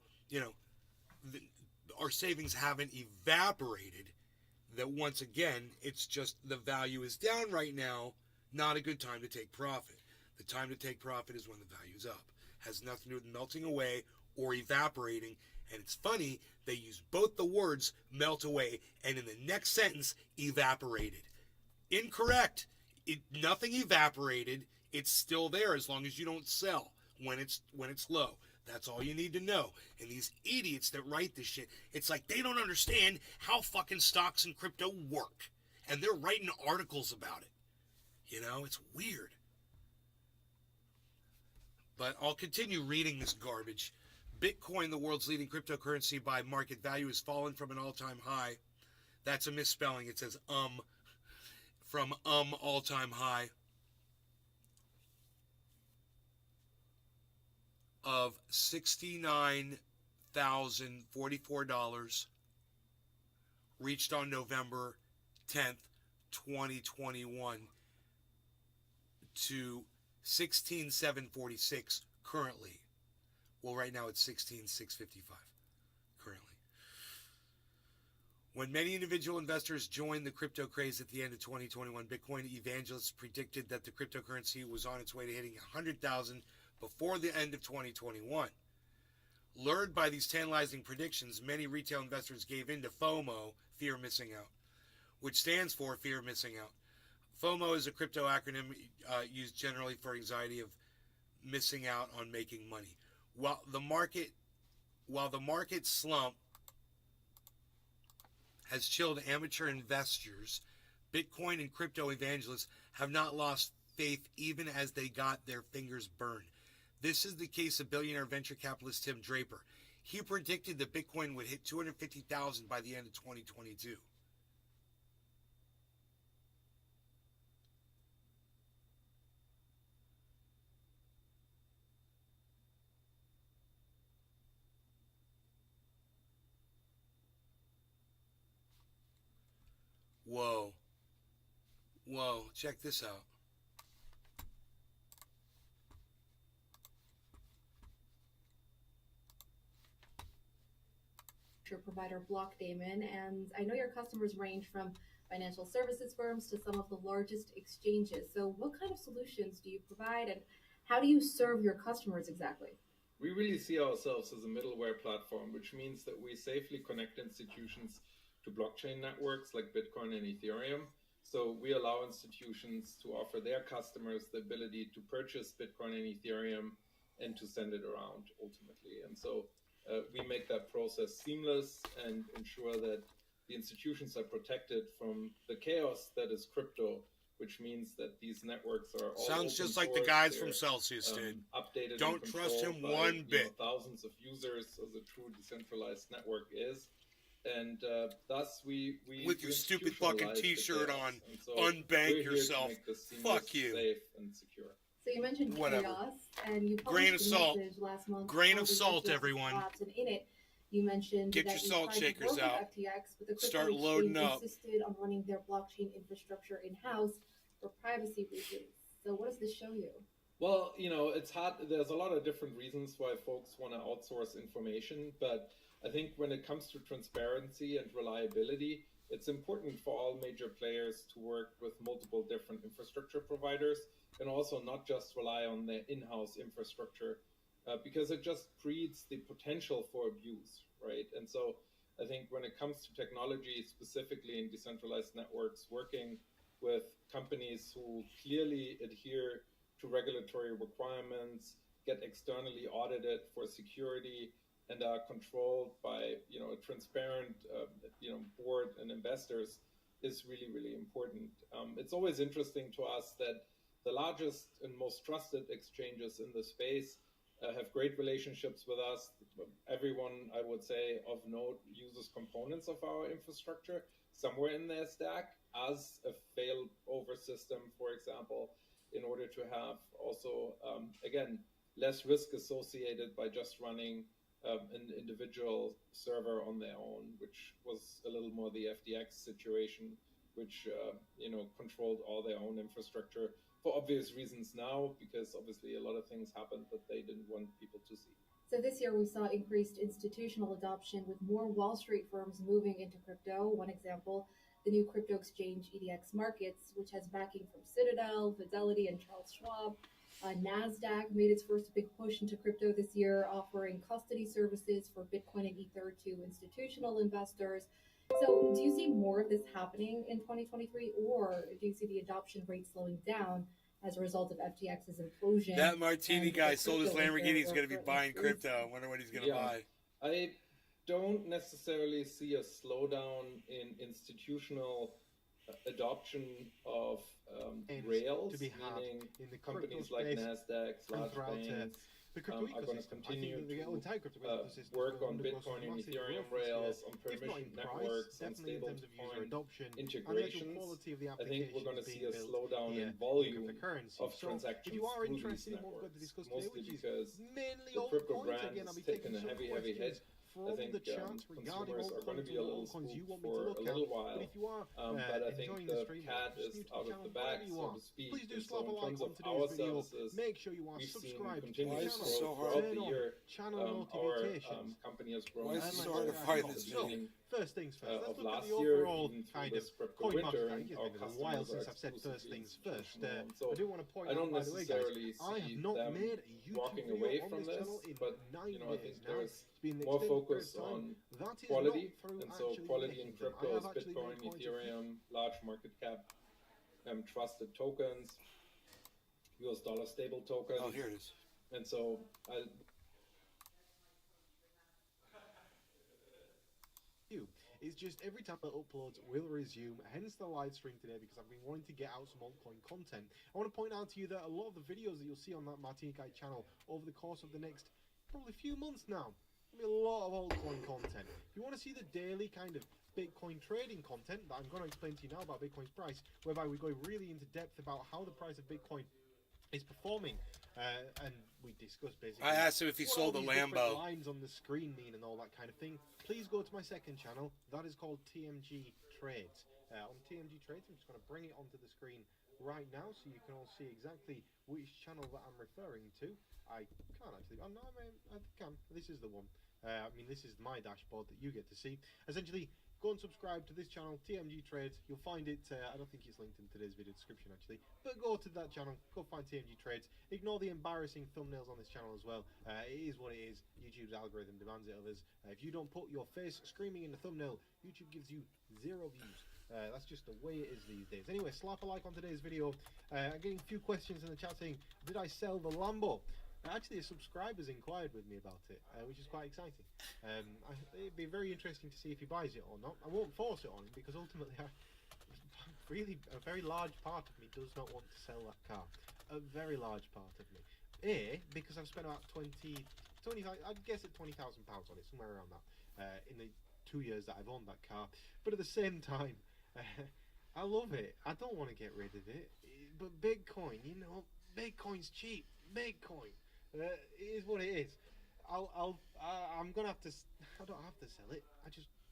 A: our savings haven't evaporated. That once again, it's just the value is down right now. Not a good time to take profit. The time to take profit is when the value is up. Has nothing to do with melting away or evaporating. And it's funny, they use both the words melt away and in the next sentence, evaporated. Incorrect. Nothing evaporated. It's still there as long as you don't sell when it's low. That's all you need to know. And these idiots that write this shit, it's like they don't understand how fucking stocks and crypto work. And they're writing articles about it. You know, it's weird. But I'll continue reading this garbage. Bitcoin, the world's leading cryptocurrency by market value, has fallen from an all-time high. That's a misspelling. It says from all-time high of $69,044, reached on November 10th, 2021, to 16,746 currently. Well, right now it's 16,655 currently. When many individual investors joined the crypto craze at the end of 2021, Bitcoin evangelists predicted that the cryptocurrency was on its way to hitting 100,000 before the end of 2021. Lured by these tantalizing predictions, many retail investors gave in to FOMO, fear of missing out, which stands for fear of missing out. FOMO is a crypto acronym used generally for anxiety of missing out on making money. While the market slump has chilled amateur investors, Bitcoin and crypto evangelists have not lost faith even as they got their fingers burned. This is the case of billionaire venture capitalist Tim Draper. He predicted that Bitcoin would hit 250,000 by the end of 2022. Whoa. Whoa, check this out.
D: Provider Blockdaemon, and I know your customers range from financial services firms to some of the largest exchanges. So what kind of solutions do you provide, and how do you serve your customers exactly?
E: We really see ourselves as a middleware platform, which means that we safely connect institutions to blockchain networks like Bitcoin and Ethereum. So we allow institutions to offer their customers the ability to purchase Bitcoin and Ethereum and to send it around ultimately. And so we make that process seamless and ensure that the institutions are protected from the chaos that is crypto, which means that these networks are all
A: sounds just like the
E: source.
A: guys
E: They're,
A: from Celsius did.
E: Updated.
A: Don't
E: and
A: trust him
E: controlled by,
A: one bit.
E: Thousands of users, as a true decentralized network is. And thus we
A: with your stupid fucking
E: institutionalize the
A: t-shirt
E: chaos.
A: on,
E: And so
A: unbank
E: we're here to
A: yourself.
E: make this seamless,
A: Fuck you.
E: safe and secure.
D: So you mentioned
A: Whatever.
D: chaos, and you
A: Grain
D: published
A: of
D: a
A: salt.
D: message last month.
A: Grain
D: called
A: of
D: the
A: salt,
D: FTX
A: everyone.
D: Collapse, and in it, you mentioned
A: Get
D: that
A: your
D: you
A: salt
D: tried to
A: shakers
D: work
A: out.
D: with FTX, but the crypto
A: Start
D: exchange
A: loading up.
D: insisted on running their blockchain infrastructure in-house for privacy reasons. So what does this show you?
E: Well, it's hard. There's a lot of different reasons why folks want to outsource information, but I think when it comes to transparency and reliability, it's important for all major players to work with multiple different infrastructure providers and also not just rely on their in-house infrastructure because it just breeds the potential for abuse, right? And so I think when it comes to technology, specifically in decentralized networks, working with companies who clearly adhere to regulatory requirements, get externally audited for security, and are controlled by a transparent board and investors is really, really important. It's always interesting to us that the largest and most trusted exchanges in the space have great relationships with us. Everyone, I would say, of note uses components of our infrastructure somewhere in their stack as a failover system, for example, in order to have also, again, less risk associated by just running an individual server on their own, which was a little more the FTX situation, which controlled all their own infrastructure for obvious reasons now, because obviously a lot of things happened that they didn't want people to see.
D: So this year we saw increased institutional adoption with more Wall Street firms moving into crypto. One example, the new crypto exchange EDX Markets, which has backing from Citadel, Fidelity, and Charles Schwab. NASDAQ made its first big push into crypto this year, offering custody services for Bitcoin and Ether to institutional investors. So do you see more of this happening in 2023, or do you see the adoption rate slowing down as a result of FTX's implosion.
A: That Martini
D: and
A: guy
D: the
A: sold his
D: crypto
A: Lamborghini.
D: winter
A: He's going to be
D: were
A: buying
D: currently
A: crypto. I wonder what he's going to
E: Yeah.
A: buy.
E: I don't necessarily see a slowdown in institutional adoption of
F: And
E: Rails,
F: to be had
E: meaning
F: in the crypto
E: companies like
F: space
E: Nasdaq,
F: and
E: large
F: throughout
E: banks,
F: the crypto
E: are going to
F: ecosystem. I think
E: continue
F: that the
E: to
F: entire crypto ecosystem
E: work
F: will
E: on
F: undergo
E: Bitcoin
F: some
E: and
F: massive
E: Ethereum
F: growth this year,
E: rails, on
F: if not
E: permission
F: in price,
E: networks, on
F: definitely in terms of user
E: stablecoin
F: adoption and the actual
E: integrations.
F: quality of the
E: I think
F: applications
E: we're going to
F: being
E: see a
F: built
E: slowdown
F: here
E: in volume
F: cryptocurrency.
E: of
F: So
E: transactions
F: if you are
E: through
F: interested
E: these
F: in what we're going to
E: networks,
F: discuss today,
E: mostly
F: which is
E: because
F: mainly
E: the
F: altcoins,
E: crypto brand
F: again, I'll
E: has
F: be taking
E: taken a
F: some
E: heavy
F: questions
E: hit. I
F: from
E: think
F: the chat regarding
E: consumers are going to
F: altcoins
E: be a
F: and
E: little
F: what altcoins you
E: spooked
F: want me to
E: for
F: look
E: a
F: at.
E: little
F: But
E: while.
F: if you are
E: But I think
F: enjoying the
E: the
F: stream,
E: cat
F: just
E: is
F: new to
E: out
F: the
E: of
F: channel,
E: the bag,
F: whatever you
E: so
F: are,
E: to speak.
F: please do
E: And so
F: slap a
E: in
F: like
E: terms
F: on
E: of
F: today's
E: our
F: video.
E: services,
F: Make sure you are
E: we've seen
F: subscribed to the
E: continuous
A: Why is it
F: channel.
A: so
E: growth
A: hard?
E: throughout
F: Turn
E: the
F: on
E: year.
F: channel
E: Our
F: notifications.
E: company has grown
A: Why is it
F: And
A: so
F: like
A: hard to
F: that,
A: find
F: so,
A: this
F: so,
A: video?
F: first things first, let's
E: Of
F: look at
E: last
F: the
E: year,
F: overall
E: even through
F: kind
E: this
F: of
E: crypto
F: coin
E: winter,
F: market. I think
E: our
F: it's been a while
E: customers are
F: since I've said first
E: exclusively
F: things first.
E: institutional owned.
F: I
E: So
F: do want to point
E: I don't
F: out, by the way, guys,
E: necessarily
F: I have
E: see
F: not
E: them
F: made a YouTube
E: walking
F: video
E: away
F: on
E: from
F: this
E: this,
F: channel in
E: but
F: 9
E: I
F: years
E: think
F: now.
E: there's
F: It's been an
E: more
F: extended period
E: focus
F: of time.
E: on
F: That is
E: quality,
F: not through
E: and so
F: actually
E: quality in
F: making them. I
E: crypto
F: have
E: is
F: actually
E: Bitcoin,
F: made coins of
E: Ethereum, large market cap, trusted tokens, US dollar stable tokens,
A: Oh, here it is.
E: and so
F: you. It's just every time that uploads will resume, hence the live stream today, because I've been wanting to get out some altcoin content. I want to point out to you that a lot of the videos that you'll see on that Martini Guy channel over the course of the next probably few months now, there'll be a lot of altcoin content. If you want to see the daily kind of Bitcoin trading content that I'm going to explain to you now about Bitcoin's price, whereby we go really into depth about how the price of Bitcoin is performing, and we discuss basically.
A: I asked him if he
F: what
A: sold
F: all
A: a
F: these different
A: Lambo.
F: lines on the screen mean and all that kind of thing. Please go to my second channel. That is called TMG Trades. On TMG Trades, I'm just going to bring it onto the screen right now so you can all see exactly which channel that I'm referring to. I can't actually. Oh, no, I can. This is the one. I mean, this is my dashboard that you get to see. Essentially, go and subscribe to this channel, TMG Trades. You'll find it. I don't think it's linked in today's video description, actually. But go to that channel. Go find TMG Trades. Ignore the embarrassing thumbnails on this channel as well. It is what it is. YouTube's algorithm demands it of us. If you don't put your face screaming in the thumbnail, YouTube gives you 0 views. That's just the way it is these days. Anyway, slap a like on today's video. I'm getting a few questions in the chat saying, did I sell the Lambo? Actually, a subscriber's inquired with me about it, which is quite exciting. It'd be very interesting to see if he buys it or not. I won't force it on him because ultimately, really, a very large part of me does not want to sell that car. A very large part of me. Because I've spent about 20, I'd guess at £20,000 on it, somewhere around that, in the 2 years that I've owned that car. But at the same time, I love it. I don't want to get rid of it. But Bitcoin, you know, Bitcoin's cheap. Bitcoin. It is what it is. I'm gonna have to. I don't have to sell it.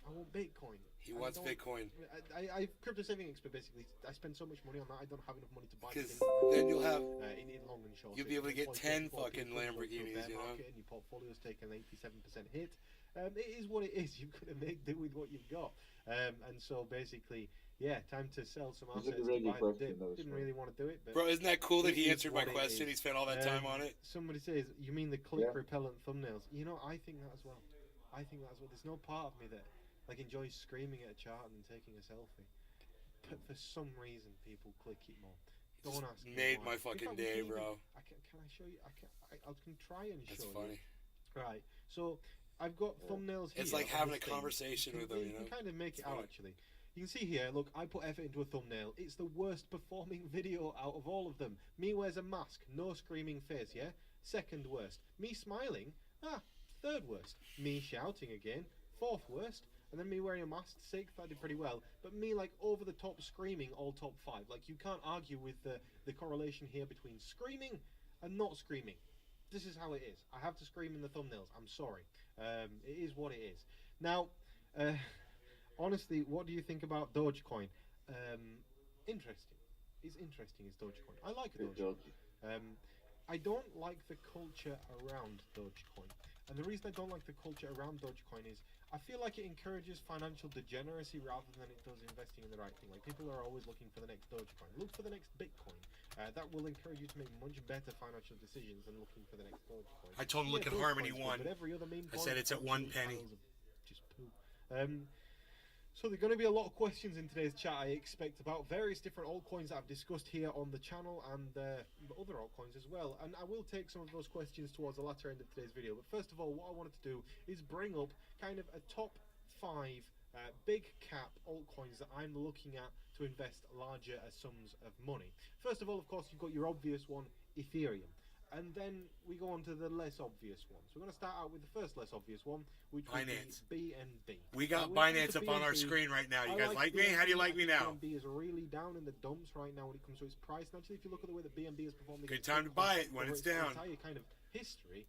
F: I want Bitcoin.
A: He wants Bitcoin.
F: I crypto saving expert basically. I spend so much money on that. I don't have enough money to buy.
A: Because
F: things
A: then you'll have.
F: in long and short.
A: You'll be able to get 10 fucking
F: Lamborghinis,
A: Lamborghinis, you know?
F: and your portfolio's taken an 87% hit. It is what it is. You've got to make do with what you've got. And so basically, yeah, time to sell some
B: It's a
F: assets.
B: really
F: To buy the
B: question,
F: dip.
B: though,
F: Didn't
B: so-
F: really want to do it, but
A: Bro, isn't that cool that
F: It
A: he
F: is
A: answered my
F: what it
A: question?
F: is.
A: He spent all that time on it.
F: Somebody says, you mean the click
B: Yeah.
F: repellent thumbnails? You know, I think that as well. I think that as well. There's no part of me that like enjoys screaming at a chart and taking a selfie. But for some reason, people click it more.
A: Just
F: Don't ask me
A: made
F: why.
A: my
F: In fact,
A: fucking
F: we
A: day,
F: can even-
A: bro.
F: Can I show you? I can try and
A: That's
F: show
A: funny.
F: you. Right. So I've got thumbnails here.
A: It's like
F: of
A: having a
F: this thing.
A: conversation
F: You
A: with
F: can-
A: them,
F: you
A: you
F: can
A: know?
F: kind of make
A: It's
F: it out
A: funny.
F: actually. You can see here, look, I put effort into a thumbnail. It's the worst performing video out of all of them. Me wears a mask, no screaming face, yeah? Second worst. Me smiling, third worst. Me shouting again, fourth worst. And then me wearing a mask, sixth, I did pretty well. But me like over the top screaming, all top 5. Like you can't argue with the correlation here between screaming and not screaming. This is how it is. I have to scream in the thumbnails. I'm sorry. It is what it is. Now, honestly, what do you think about Dogecoin? Interesting. It's interesting, is Dogecoin. I like
B: Bit
F: Dogecoin.
B: dodgy.
F: I don't like the culture around Dogecoin. And the reason I don't like the culture around Dogecoin is I feel like it encourages financial degeneracy rather than it does investing in the right thing. Like people are always looking for the next Dogecoin. Look for the next Bitcoin. That will encourage you to make much better financial decisions than looking for the next Dogecoin.
A: I told him, look at
F: Dogecoin's
A: Harmony
F: good,
A: One.
F: but every other meme
A: I
F: coin
A: said it's at
F: is
A: 1 penny.
F: piles of just poo. So there's going to be a lot of questions in today's chat, I expect, about various different altcoins that I've discussed here on the channel and other altcoins as well. And I will take some of those questions towards the latter end of today's video. But first of all, what I wanted to do is bring up kind of a top 5 big cap altcoins that I'm looking at to invest larger sums of money. First of all, of course, you've got your obvious one, Ethereum. And then we go on to the less obvious ones. We're going to start out with the first less obvious one, which would
A: Binance.
F: be BNB.
A: We got
F: Now, when it
A: Binance
F: comes to
A: up on our
F: BNB,
A: screen right now. You
F: I
A: guys like me?
F: BNB.
A: How do you like me now?
F: BNB is really down in the dumps right now when it comes to its price. And actually, if you look at the way that BNB has performed,
A: Good time to buy it when
F: over
A: it's down.
F: Entire kind of history.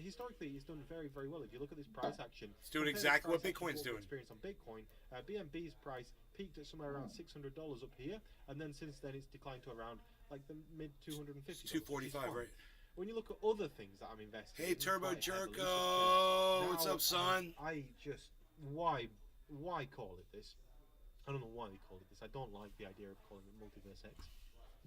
F: Historically, it's done very, very well. If you look at this price action,
A: It's doing
F: compare
A: exactly
F: this
A: what
F: price action
A: Bitcoin's
F: to
A: doing.
F: Experience on Bitcoin, BNB's price peaked at somewhere around $600 up here, and then since then it's declined to around like the mid 250.
A: 245, right?
F: When you look at other things that I'm investing
A: Hey,
F: in,
A: Turbo
F: quite heavily,
A: Jerko!
F: such as-
A: What's
F: now,
A: up, son?
F: I just why call it this? I don't know why they call it this. I don't like the idea of calling it Multiverse X.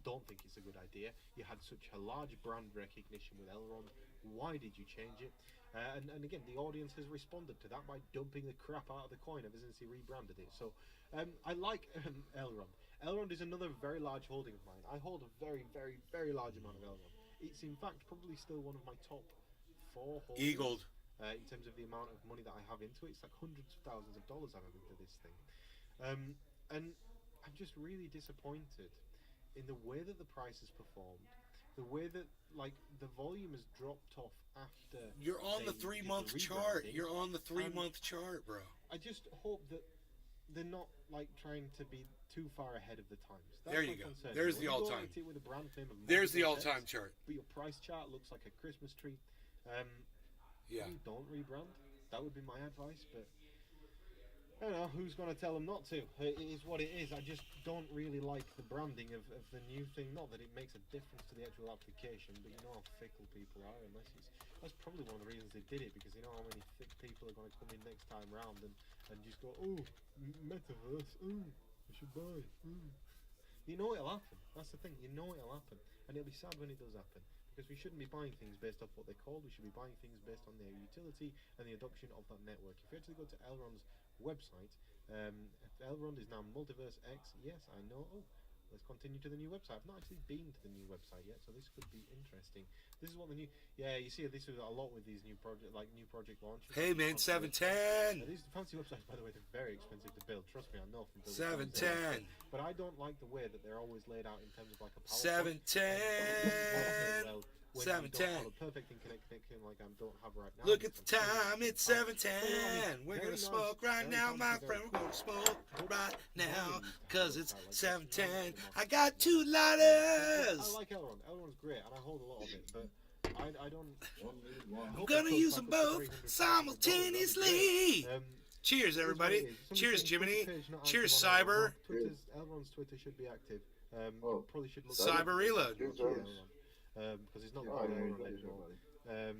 F: Don't think it's a good idea. You had such a large brand recognition with Elrond. Why did you change it? And again, the audience has responded to that by dumping the crap out of the coin ever since he rebranded it. So I like Elrond. Elrond is another very large holding of mine. I hold a very, very, very large amount of Elrond. It's in fact probably still one of my top 4 holdings.
A: Eagled.
F: In terms of the amount of money that I have into it, it's like hundreds of thousands of dollars I have into this thing. And I'm just really disappointed in the way that the price has performed, the way that like the volume has dropped off after.
A: You're on the
F: they did
A: 3-month
F: the
A: chart.
F: rebranding.
A: You're on the 3-month chart, bro.
F: I just hope that they're not like trying to be too far ahead of the times. That's
A: There
F: my
A: you go.
F: concern.
A: There's
F: When
A: the
F: you go
A: all-time.
F: at it with a brand name of
A: There's the
F: Multiverse
A: all-time
F: X,
A: chart.
F: but your price chart looks like a Christmas tree.
A: Yeah.
F: Don't rebrand. That would be my advice, but I don't know who's going to tell them not to. It is what it is. I just don't really like the branding of the new thing. Not that it makes a difference to the actual application, but you know how fickle people are. Unless it's that's probably one of the reasons they did it, because they know how many thick people are going to come in next time round and just go, oh, metaverse, oh, I should buy. You know it'll happen. That's the thing. You know it'll happen, and it'll be sad when it does happen. Because we shouldn't be buying things based off what they're called. We should be buying things based on their utility and the adoption of that network. If you actually go to Elrond's website, Elrond is now Multiverse X. Yes, I know. Oh, let's continue to the new website. I've not actually been to the new website yet, so this could be interesting. This is what the new. Yeah, you see, this is a lot with these new project launches.
A: Hey, man, 710.
F: These fancy websites, by the way, they're very expensive to build. Trust me, I know from building.
A: 710.
F: But I don't like the way that they're always laid out in terms of like a PowerPoint.
A: 710.
F: Well, when
A: 710.
F: you don't have a perfect connection like I don't have right now.
A: Look at the
F: because I'm
A: time, it's
F: very
A: 710. We're gonna
F: nice,
A: smoke right
F: very
A: now, my
F: fancy,
A: friend.
F: very
A: We're gonna smoke right now,
F: Very
A: cause it's
F: fancy.
A: 710. I got 2
F: I
A: lighters.
F: like Elrond. Elrond's great, and I hold a lot of it, but I don't.
A: I'm gonna use them both simultaneously. Cheers, everybody. Cheers, Jiminy. Cheers, Cyber.
F: Elrond's Twitter should be active.
C: Oh.
F: Probably should look.
A: Cyber Reload.
F: Because it's not
C: Oh,
F: called
C: yeah,
F: Elrond
C: yeah,
F: anymore.
C: yeah,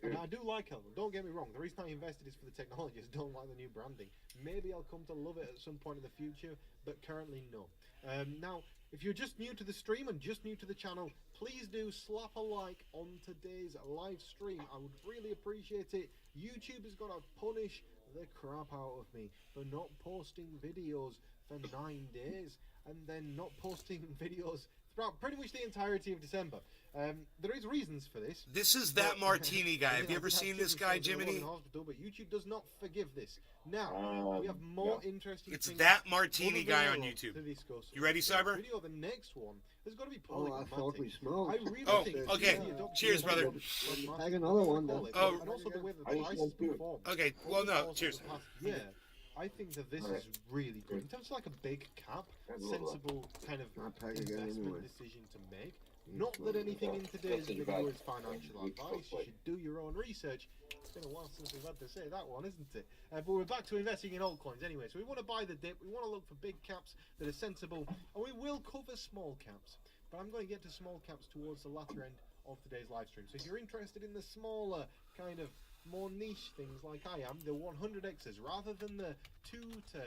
F: And I do like Elrond. Don't get me wrong. The reason I invested is for the technology. I just don't like the new branding. Maybe I'll come to love it at some point in the future, but currently no. Now, if you're just new to the stream and just new to the channel, please do slap a like on today's live stream. I would really appreciate it. YouTube is going to punish the crap out of me for not posting videos for 9 days and then not posting videos throughout pretty much the entirety of December. There is reasons for this.
A: This is that martini guy. Have you ever seen this guy, Jiminy?
F: Hospital, but YouTube does not forgive this. Now, we have more interesting
A: It's
F: things
A: that martini
F: other
A: guy
F: than
A: on
F: Elrond
A: YouTube.
F: to discuss.
A: You ready, Cyber?
F: Video, the next one has got to be
C: Oh, I thought we
F: polychromatic.
C: smoked.
F: I really
A: Oh,
F: think
A: okay.
F: the adoption
A: Cheers,
F: of
A: brother.
F: polychromatic,
C: Tag another one,
F: call
C: then.
F: it,
A: Oh.
F: and also the way that
C: I
F: the
C: just
F: price
C: want
F: has
C: to.
F: performed.
A: Okay, well,
F: over the
A: no,
F: course of
A: cheers.
F: the past year, I think that this
C: Alright.
F: is really good. In terms of like a big cap,
C: That's a little
F: sensible kind of
C: I'll tag again
F: investment
C: anyway.
F: decision to make. Not that anything in today's
B: That's in
F: video
B: fact
F: is financial
B: weeks
F: advice. You
B: away.
F: should do your own research. It's been a while since we've had to say that one, isn't it? But we're back to investing in altcoins anyway. So we want to buy the dip. We want to look for big caps that are sensible, and we will cover small caps. But I'm going to get to small caps towards the latter end of today's live stream. So if you're interested in the smaller kind of more niche things like I am, the 100x's rather than the 2 to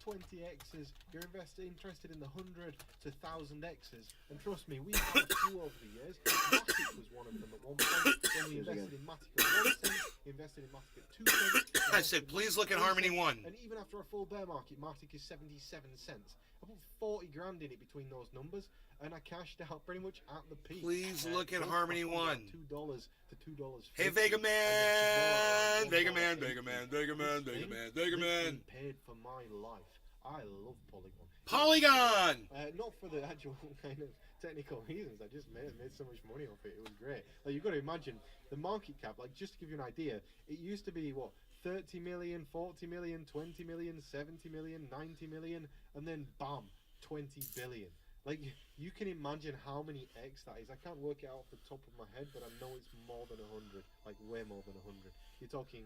F: 20 X's, you're interested in the 100 to 1,000 X's. And trust me, we've had a few over the years. Matic was one of them at one point. When we invested in Matic at 1 cent, we invested in Matic at 2 cents.
A: I said, please look at Harmony 1.
F: And even after a full bear market, Matic is 77 cents. I put 40 grand in it between those numbers, and I cashed out pretty much at the peak.
A: Please look at
F: both
A: Harmony
F: got
A: 1.
F: $2 to $2.50.
A: Hey, Vega
F: And
A: Man!
F: then
A: Vega Man,
F: $1.80.
A: Vega Man, Vega Man,
F: This
A: Vega
F: thing-
A: Man, Vega
F: this
A: Man.
F: thing paid for my life. I love Polygon.
A: Polygon!
F: Not for the actual kind of technical reasons. I just made so much money off it. It was great. Like, you've got to imagine the market cap. Like, just to give you an idea, it used to be what, 30 million, 40 million, 20 million, 70 million, 90 million, and then bam, 20 billion. Like, you can imagine how many X that is. I can't work it out off the top of my head, but I know it's more than 100. Like, way more than 100. You're talking,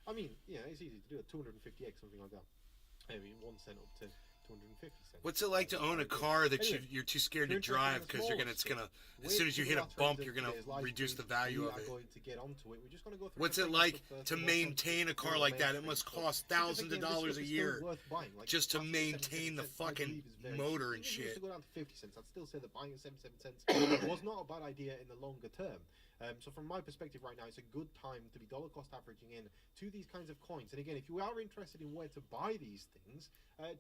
F: I mean, yeah, it's easy to do it. 250X, something like that. Maybe 1 cent up to 250 cents.
A: What's it like to own a car that
F: Anyway,
A: you're too scared to
F: you're interested in
A: drive
F: the
A: because
F: smaller
A: it's
F: stuff.
A: gonna as
F: Wait
A: soon as you
F: till
A: hit a
F: our
A: bump
F: trends
A: you're
F: of
A: gonna
F: today's live
A: reduce the
F: stream.
A: value
F: We
A: of
F: are
A: it.
F: going to get onto it. We're just going to go through
A: What's
F: the
A: it
F: things
A: like
F: first
A: to
F: and
A: maintain a
F: foremost.
A: car like that? It must cost thousands of dollars a year just to maintain the fucking motor and
F: Even if it
A: shit.
F: used to go down to 50 cents, I'd still say that buying at 77 cents was not a bad idea in the longer term. So from my perspective right now, it's a good time to be dollar cost averaging in to these kinds of coins. And again, if you are interested in where to buy these things,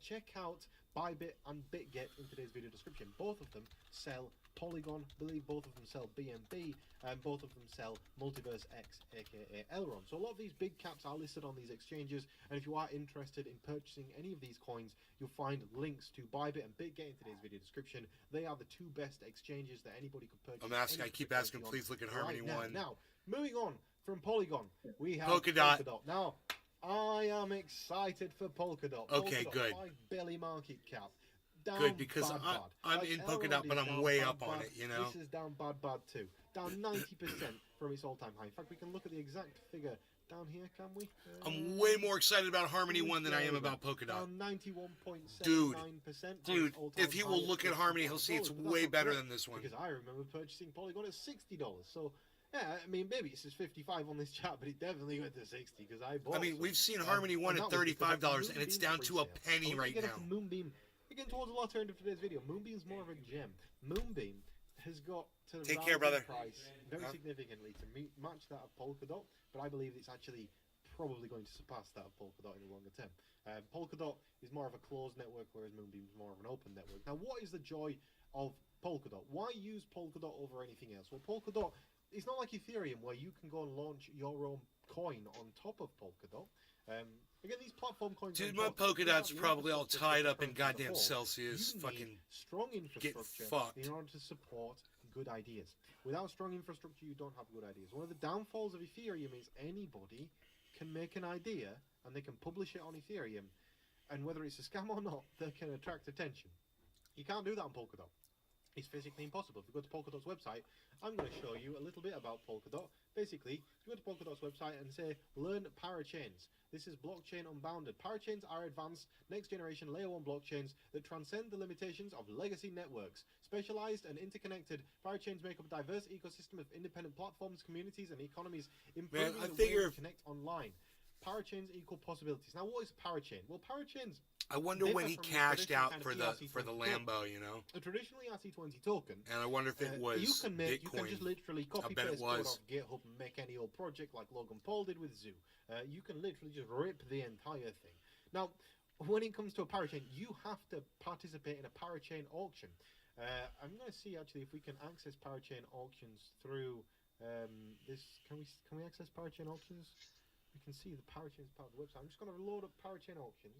F: check out Bybit and BitGet in today's video description. Both of them sell Polygon, I believe both of them sell BNB, and both of them sell Multiverse X, aka Elrond. So a lot of these big caps are listed on these exchanges, and if you are interested in purchasing any of these coins, you'll find links to Bybit and BitGet in today's video description. They are the two best exchanges that anybody could purchase.
A: I'm asking, I
F: any
A: keep
F: cryptocurrency
A: asking,
F: on
A: please look at
F: right
A: Harmony
F: now.
A: 1.
F: Now, moving on from Polygon, we have
A: Polkadot.
F: Polkadot. Now, I am excited for Polkadot.
A: Okay,
F: Polkadot,
A: good.
F: 5 billion market cap. Down
A: Good, because
F: bad.
A: I'm
F: Like,
A: in
F: Elrond
A: Polkadot,
F: is
A: but I'm
F: down
A: way
F: bad,
A: up on
F: bad.
A: it, you know?
F: This is down bad too. Down 90% from its all-time high. In fact, we can look at the exact figure down here, can we?
A: I'm way more excited about Harmony 1 than I am about Polkadot.
F: Down 91.79%.
A: Dude, if he will look at Harmony, he'll see it's way better than this one.
F: Because I remember purchasing Polygon at $60. So, yeah, I mean, maybe it says 55 on this chart, but it definitely went to 60 because I bought.
A: I mean,
F: some.
A: we've seen Harmony 1
F: and
A: at
F: that was because of
A: $35, and
F: Moonbeam
A: it's down to a
F: pre-sale.
A: penny
F: I wanna
A: right
F: get
A: now.
F: up to Moonbeam. We're getting towards the latter end of today's video. Moonbeam's more of a gem. Moonbeam has got to
A: Take
F: rise
A: care,
F: in
A: brother.
F: price very
A: Huh?
F: significantly to match that of Polkadot, but I believe it's actually probably going to surpass that of Polkadot in the longer term. Polkadot is more of a closed network, whereas Moonbeam is more of an open network. Now, what is the joy of Polkadot? Why use Polkadot over anything else? Well, Polkadot, it's not like Ethereum where you can go and launch your own coin on top of Polkadot. Again, these platform coins.
A: Dude,
F: on
A: my
F: top, without
A: Polkadot's
F: the
A: probably all
F: infrastructure
A: tied
F: that
A: up in
F: currently
A: goddamn
F: supports,
A: Celsius.
F: you
A: Fucking
F: need strong infrastructure
A: fucked.
F: in order to support good ideas. Without strong infrastructure, you don't have good ideas. One of the downfalls of Ethereum is anybody can make an idea and they can publish it on Ethereum, and whether it's a scam or not, they can attract attention. You can't do that on Polkadot. It's physically impossible. If you go to Polkadot's website, I'm going to show you a little bit about Polkadot. Basically, if you go to Polkadot's website and say, learn parachains. This is blockchain unbounded. Parachains are advanced, next-generation layer 1 blockchains that transcend the limitations of legacy networks. Specialized and interconnected, parachains make up a diverse ecosystem of independent platforms, communities, and economies, improving
A: I
F: the
A: figure
F: way we
A: if-
F: connect online. Parachains equal possibilities. Now, what is a parachain? Well, parachains,
A: I wonder when he
F: differ from
A: cashed
F: traditional
A: out
F: kind of
A: for the
F: ERC-20 token.
A: Lambo, you know?
F: A traditionally RC20 token,
A: And I wonder if it was
F: you can
A: Bitcoin.
F: just literally copy
A: bet it
F: paste code
A: was.
F: off GitHub and make any old project like Logan Paul did with Zoo. You can literally just rip the entire thing. Now, when it comes to a parachain, you have to participate in a parachain auction. I'm going to see actually if we can access parachain auctions through this. Can we access parachain auctions? We can see the parachains part of the website. I'm just going to load up parachain auctions.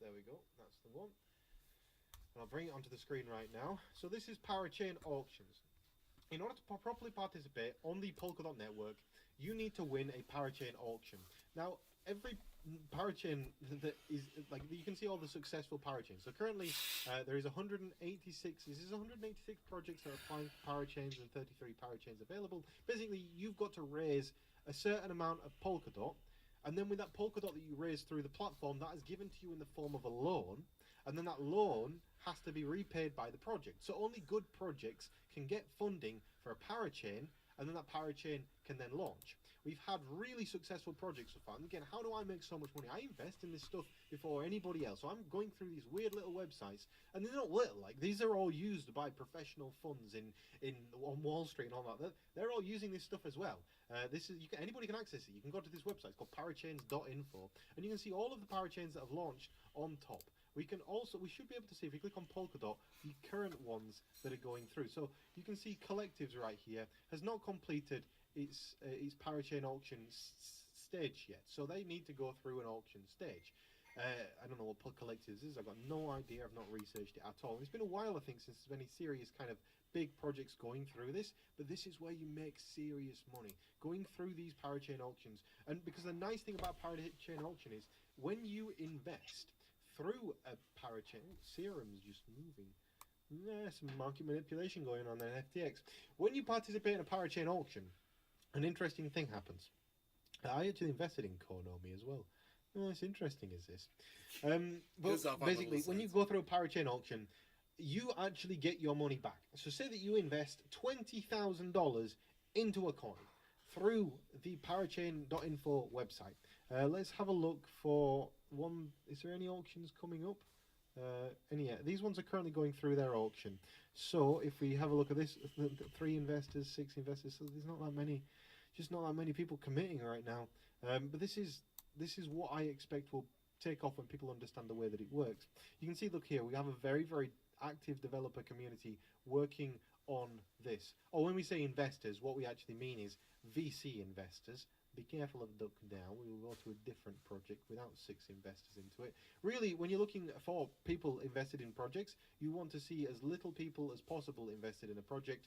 F: There we go. That's the one. And I'll bring it onto the screen right now. So this is Parachain Auctions. In order to properly participate on the Polkadot network, you need to win a Parachain auction. Now, every parachain that is, like, you can see all the successful parachains. So currently, there is 186. This is 186 projects that are applying parachains and 33 parachains available. Basically, you've got to raise a certain amount of Polkadot, and then with that Polkadot that you raise through the platform, that is given to you in the form of a loan, and then that loan has to be repaid by the project. So only good projects can get funding for a parachain, and then that parachain can then launch. we've had really successful projects so far. And again, how do I make so much money? I invest in this stuff before anybody else. So I'm going through these weird little websites, and they're not little. Like, these are all used by professional funds on Wall Street and all that. They're all using this stuff as well. Anybody can access it. You can go to this website. It's called parachains.info, and you can see all of the parachains that have launched on top. We should be able to see, if we click on Polkadot, the current ones that are going through. So you can see Collectives right here has not completed its parachain auction stage yet. So they need to go through an auction stage. I don't know what Collectives is. I've got no idea. I've not researched it at all. It's been a while, I think, since there's been any serious kind of big projects going through this. But this is where you make serious money, going through these parachain auctions. And because the nice thing about parachain auction is when you invest through a parachain, Serum's just moving. Some market manipulation going on there in FTX. When you participate in a parachain auction, an interesting thing happens. I actually invested in Konomi as well. Oh, it's interesting, is this? But basically, when you go through a parachain auction, you actually get your money back. So say that you invest $20,000 into a coin through the parachain.info website. Let's have a look for one. Is there any auctions coming up? These ones are currently going through their auction. So if we have a look at this, 3 investors, 6 investors, so there's not that many, just not that many people committing right now. But this is what I expect will take off when people understand the way that it works. You can see, look here, we have a very, very active developer community working on this. Or when we say investors, what we actually mean is VC investors. Be careful of duck down. We will go to a different project without 6 investors into it. Really, when you're looking for people invested in projects, you want to see as little people as possible invested in a project,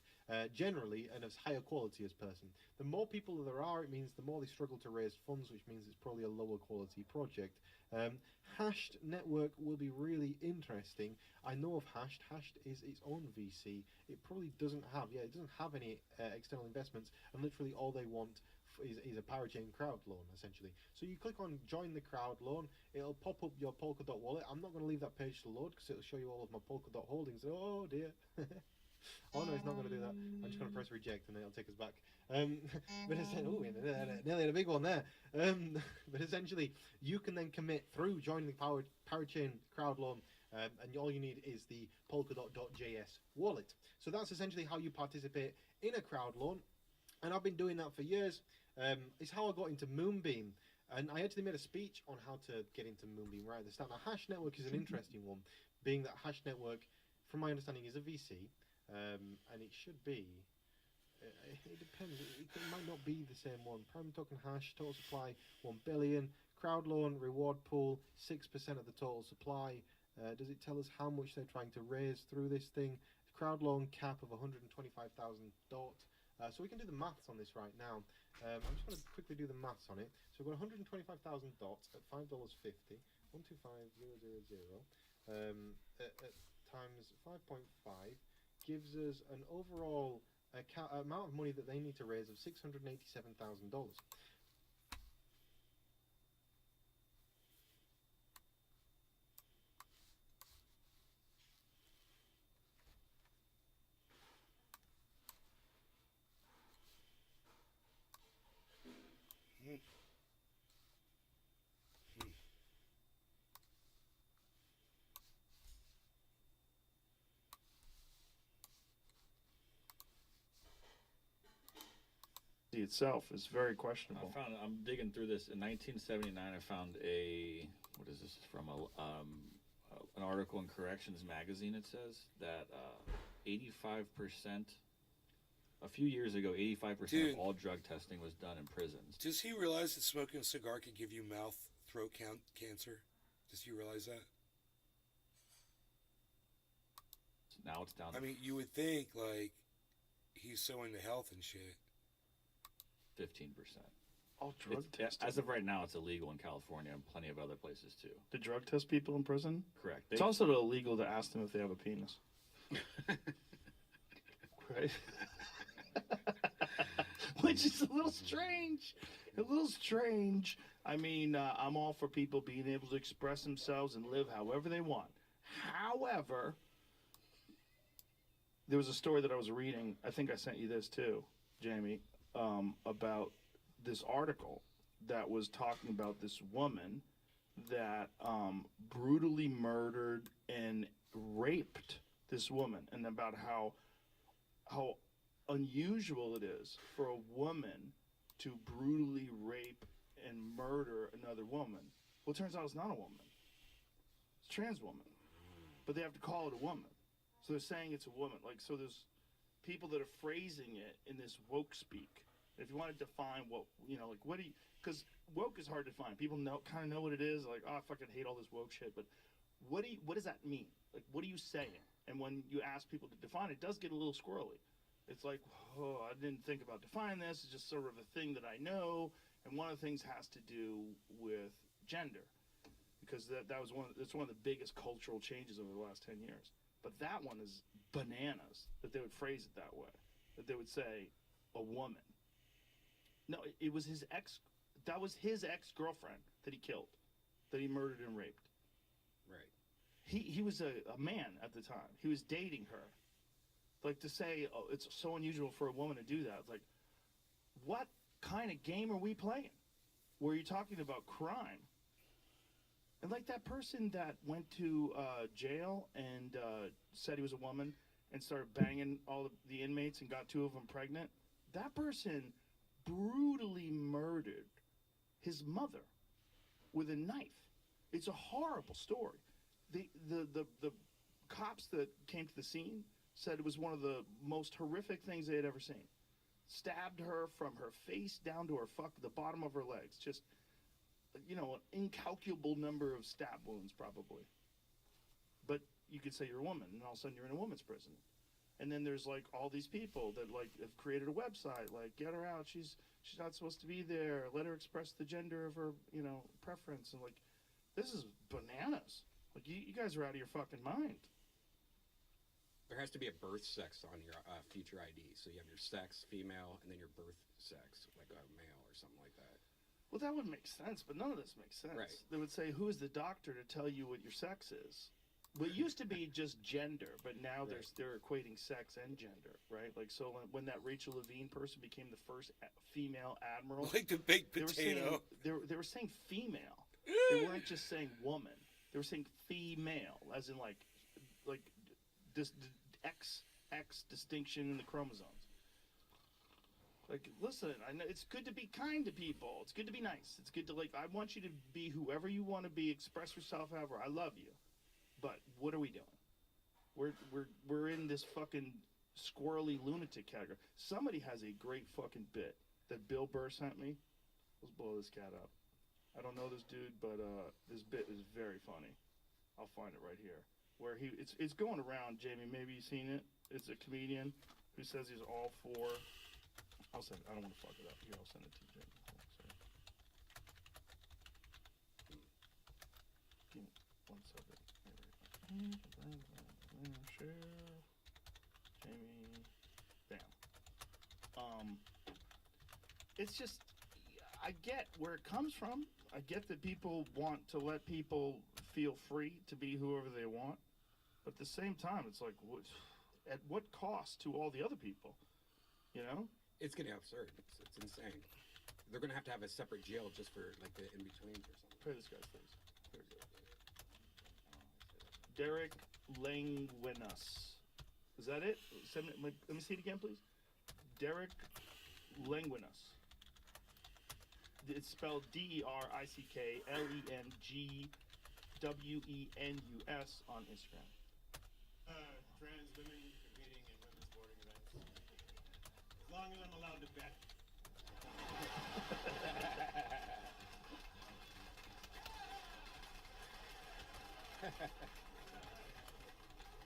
F: generally, and as higher quality as person. The more people there are, it means the more they struggle to raise funds, which means it's probably a lower quality project. Hashed network will be really interesting. I know of Hashed. Hashed is its own VC. It probably doesn't have any external investments, and literally all they want is a parachain crowd loan, essentially. So you click on join the crowd loan, it'll pop up your Polkadot wallet. I'm not going to leave that page to load because it'll show you all of my Polkadot holdings. Oh dear. Oh no, it's not going to do that. I'm just going to press reject and it'll take us back. But essentially, nearly had a big one there. But essentially, you can then commit through joining the parachain crowd loan, and all you need is the Polkadot.js wallet. So that's essentially how you participate in a crowd loan. And I've been doing that for years. It's how I got into Moonbeam. And I actually made a speech on how to get into Moonbeam right at the start. Now, Hash Network is an interesting one, being that Hash Network, from my understanding, is a VC. And it should be. It depends. It might not be the same one. Prime token hash, total supply 1 billion. Crowd loan, reward pool 6% of the total supply. Does it tell us how much they're trying to raise through this thing? Crowd loan cap of 125,000 DOT. So we can do the maths on this right now. I'm just going to quickly do the maths on it. So we've got 125,000 dots at $5.50, 125,000 times 5.5 gives us an overall amount of money that they need to raise of $687,000.
G: Itself is very questionable.
H: I'm digging through this. In 1979, I found what is this from? An article in Corrections Magazine. It says that 85%, a few years ago, 85% of all drug testing was done in prisons.
A: Does he realize that smoking a cigar could give you throat cancer? Does he realize that?
H: Now it's down.
A: I mean, you would think, like, he's so into health and shit.
H: 15%.
G: All drug testing.
H: As of right now, it's illegal in California and plenty of other places too.
G: To drug test people in prison?
H: Correct.
G: It's also illegal to ask them if they have a penis. Right? Which is a little strange. I mean, I'm all for people being able to express themselves and live however they want. However, there was a story that I was reading. I think I sent you this too, Jamie. About this article that was talking about this woman that brutally murdered and raped this woman, and about how unusual it is for a woman to brutally rape and murder another woman. Well, it turns out it's not a woman. It's a trans woman. But they have to call it a woman. So they're saying it's a woman. Like, so there's people that are phrasing it in this woke speak. If you want to define what, you know, like, what do you, because woke is hard to define. People kind of know what it is. Like, oh, I fucking hate all this woke shit. But what does that mean? Like, what are you saying? And when you ask people to define it, it does get a little squirrely. It's like, oh, I didn't think about defining this. It's just sort of a thing that I know. And one of the things has to do with gender, because that's one of the biggest cultural changes over the last 10 years. But that one is bananas that they would phrase it that way, that they would say a woman. No, it was his ex. That was his ex-girlfriend that he killed, that he murdered and raped.
I: Right.
G: He was a man at the time. He was dating her. Like, to say, oh, it's so unusual for a woman to do that. It's like, what kind of game are we playing? Where you're talking about crime. And like that person that went to jail and said he was a woman and started banging all the inmates and got 2 of them pregnant. That person brutally murdered his mother with a knife. It's a horrible story. The cops that came to the scene said it was one of the most horrific things they had ever seen. Stabbed her from her face down to the bottom of her legs. Just, you know, an incalculable number of stab wounds, probably. But you could say you're a woman, and all of a sudden you're in a woman's prison. And then there's like all these people that like have created a website, like, get her out, she's not supposed to be there, let her express the gender of her, you know, preference. And like, this is bananas. Like, you guys are out of your fucking mind.
I: There has to be a birth sex on your future ID. So you have your sex, female, and then your birth sex, like a male or something like that.
G: Well, that would make sense, but none of this makes sense.
I: Right.
G: They would say, who is the doctor to tell you what your sex is? Well, it used to be just gender, but now
I: Right.
G: they're equating sex and gender, right? Like, so when that Rachel Levine person became the first female admiral,
A: Like the baked
G: they were saying
A: potato.
G: they were saying female. They weren't just saying woman. They were saying female, as in like this X distinction in the chromosomes. Like, listen, I know it's good to be kind to people. It's good to be nice. It's good to, like, I want you to be whoever you want to be. Express yourself however. I love you. But what are we doing? We're in this fucking squirrely lunatic category. Somebody has a great fucking bit that Bill Burr sent me. Let's blow this cat up. I don't know this dude, but this bit is very funny. I'll find it right here. Where it's going around, Jamie. Maybe you've seen it. It's a comedian who says he's all for. I don't want to fuck it up. Here, I'll send it to you, Jamie. Hold on a second. Give me 1 second. Share. Jamie. Bam. It's just, I get where it comes from. I get that people want to let people feel free to be whoever they want. But at the same time, it's like, at what cost to all the other people? You know?
I: It's getting absurd. It's insane. They're gonna have to have a separate jail just for like the in betweens or something.
G: Play this guy, please. Here we go. Derek Languinas. Is that it? Let me see it again, please. Derek Languinas. It's spelled DericLengWenus on Instagram.
J: Trans women competing in women's sporting events. As long as I'm allowed to bet.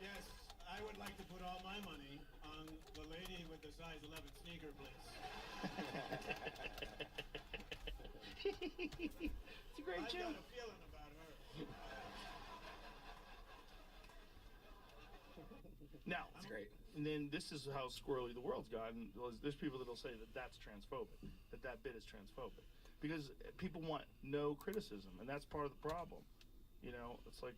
J: Yes, I would like to put all my money on the lady with the size 11 sneaker, please.
G: It's a great
J: I've
G: joke.
J: got a feeling about her.
G: Now,
I: It's great.
G: and then this is how squirrely the world's gotten. There's people that'll say that that's transphobic, that bit is transphobic, because people want no criticism, and that's part of the problem. You know, it's like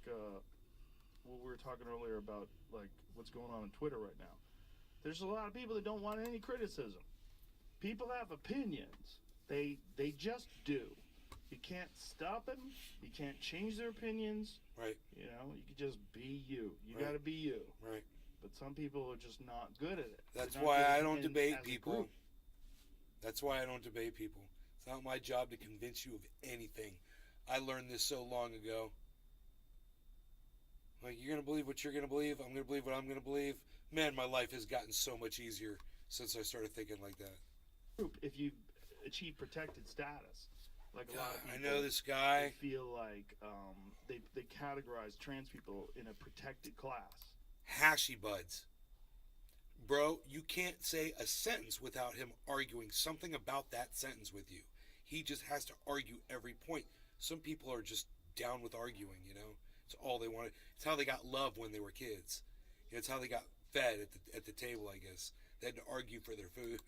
G: what we were talking earlier about, like what's going on Twitter right now. There's a lot of people that don't want any criticism. People have opinions. They just do. You can't stop them. You can't change their opinions.
A: Right.
G: You know, you can just be you. You
A: Right.
G: got to be you.
A: Right.
G: But some people are just not good at it.
A: That's
G: They're not
A: why
G: good
A: I don't
G: in-
A: debate
G: as a
A: people.
G: group.
A: That's why I don't debate people. It's not my job to convince you of anything. I learned this so long ago. Like, you're going to believe what you're going to believe. I'm going to believe what I'm going to believe. Man, my life has gotten so much easier since I started thinking like that.
G: Group, if you achieve protected status, like a lot of
A: I
G: people,
A: know this guy.
G: they feel like they categorize trans people in a protected class.
A: Hashy buds. Bro, you can't say a sentence without him arguing something about that sentence with you. He just has to argue every point. Some people are just down with arguing, you know? It's all they wanted. It's how they got love when they were kids. You know, it's how they got fed at the table, I guess. They had to argue for their food.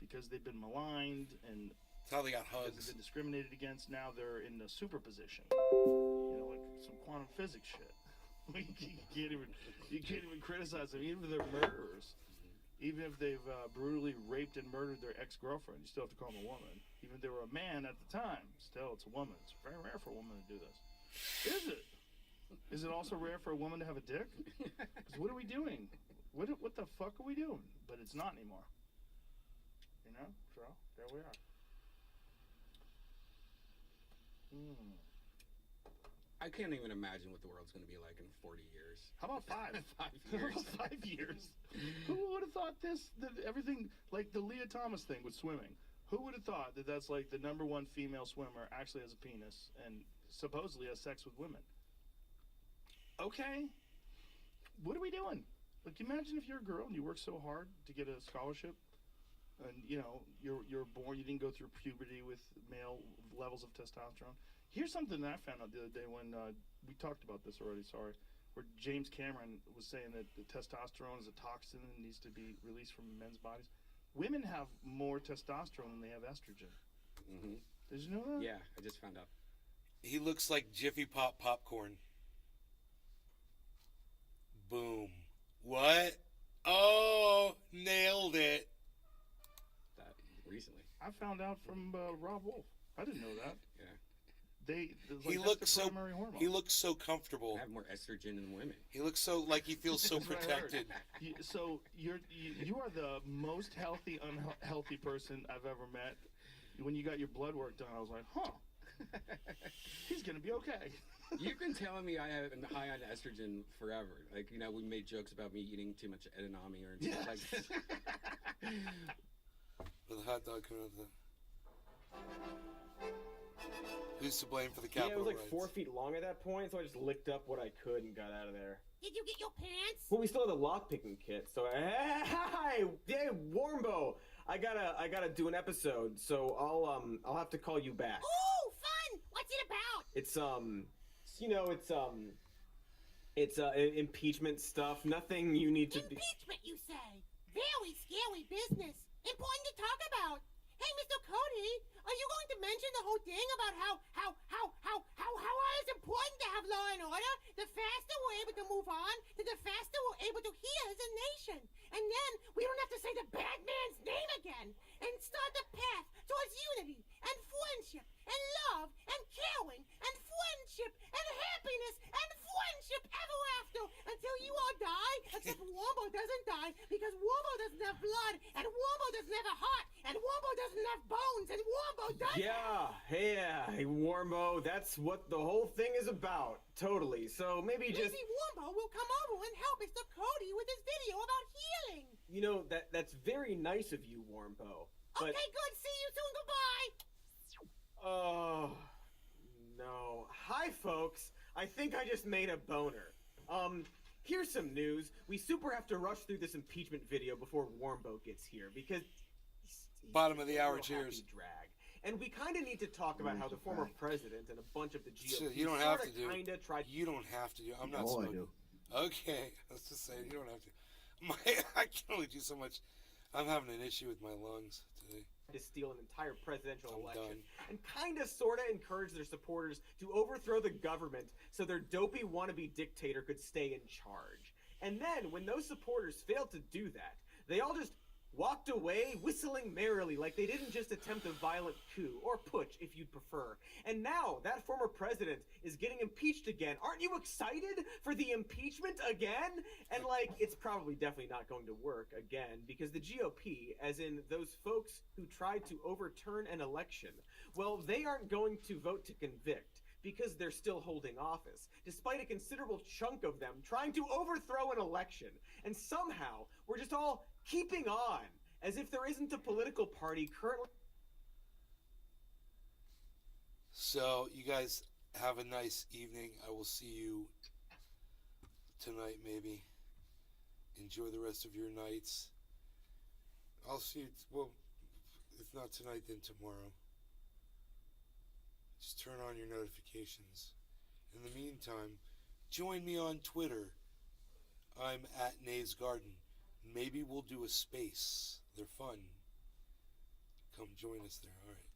G: Because they've been maligned and
A: It's how they got
G: because
A: hugs.
G: they've been discriminated against. Now they're in the superposition. You know, like some quantum physics shit. you can't even criticize them, even if they're murderers. Even if they've brutally raped and murdered their ex-girlfriend, you still have to call them a woman. Even if they were a man at the time, still it's a woman. It's very rare for a woman to do this. Is it? Is it also rare for a woman to have a dick? 'Cause what are we doing? What the fuck are we doing? But it's not anymore. You know? So, there we are.
I: I can't even imagine what the world's going to be like in 40 years.
G: How about 5?
I: 5
G: How
I: years.
G: about 5 years? Who would have thought this? That everything, like the Leah Thomas thing with swimming. Who would have thought that that's like the #1 female swimmer actually has a penis and supposedly has sex with women? Okay. What are we doing? Like, imagine if you're a girl and you work so hard to get a scholarship, and you know you're born, you didn't go through puberty with male levels of testosterone. Here's something that I found out the other day when we talked about this already. Sorry, where James Cameron was saying that the testosterone is a toxin and needs to be released from men's bodies. Women have more testosterone than they have estrogen.
I: Hmm.
G: Did you know that?
I: Yeah, I just found out.
A: He looks like Jiffy Pop popcorn. Boom. What? Oh, nailed it.
I: That recently.
G: I found out from Rob Wolf. I didn't know that.
I: Yeah.
A: He looks so. He looks so comfortable.
I: I have more estrogen than women.
A: He looks so like he feels so
G: That's what I heard.
A: protected.
G: So you are the most healthy, unhealthy person I've ever met. When you got your blood work done, I was like, huh, he's gonna be okay.
I: You've been telling me I have been high on estrogen forever. Like, you know, we made jokes about me eating too much edamame or stuff like this.
A: With a hot dog coming out of the. Who's to blame for the
K: Yeah,
A: Capitol
K: it was like
A: riots?
K: 4 feet long at that point, so I just licked up what I could and got out of there.
L: Did you get your pants?
K: Well, we still had the lockpicking kit, so hey, Warmbo, I gotta do an episode, so I'll have to call you back.
L: Ooh, fun! What's it about?
K: It's impeachment stuff. Nothing you need to be.
L: Impeachment, you say? Very scary business. Important to talk about. Hey, Mr. Cody, are you going to mention the whole thing about how it's important to have law and order? The faster we're able to move on, the faster we're able to heal as a nation. And then we don't have to say the bad man's name again. And start the path towards unity and friendship and love and caring and friendship and happiness and friendship ever after until you all die, except Wombo doesn't die because Wombo doesn't have blood and Wombo doesn't have a heart and Wombo doesn't have bones and Wombo does.
K: Hey, Warmbo, that's what the whole thing is about. Totally. So maybe
L: Wombo will come over and help Mr. Cody with his video about healing.
K: You know, that's very nice of you, Warmbo. But,
L: okay, good. See you soon. Goodbye.
K: Oh, no. Hi, folks. I think I just made a boner. Here's some news. We super have to rush through this impeachment video before Warmbo gets here because he's
A: Bottom of the hour,
K: a real
A: cheers.
K: happy drag. And we kind of need to talk about how the former president and a bunch of the GOP
A: You don't have to
K: sorta
A: do.
K: kinda tried.
A: You don't have to do. I'm not
C: Oh, I
A: smoking.
C: do.
A: Okay, let's just say you don't have to. I can only do so much. I'm having an issue with my lungs today.
K: To steal an entire presidential
A: I'm
K: election
A: done.
K: and kind of sort of encourage their supporters to overthrow the government so their dopey wannabe dictator could stay in charge. And then when those supporters failed to do that, they all just walked away whistling merrily like they didn't just attempt a violent coup, or putsch if you'd prefer. And now that former president is getting impeached again. Aren't you excited for the impeachment again? And like, it's probably definitely not going to work again, because the GOP, as in those folks who tried to overturn an election, well, they aren't going to vote to convict, because they're still holding office, despite a considerable chunk of them trying to overthrow an election. And somehow, we're just all keeping on, as if there isn't a political party currently.
A: So, you guys have a nice evening. I will see you tonight, maybe. Enjoy the rest of your nights. I'll see you, well, if not tonight, then tomorrow. Just turn on your notifications. In the meantime, join me on Twitter. I'm at Nays Garden. Maybe we'll do a space. They're fun. Come join us there. All right.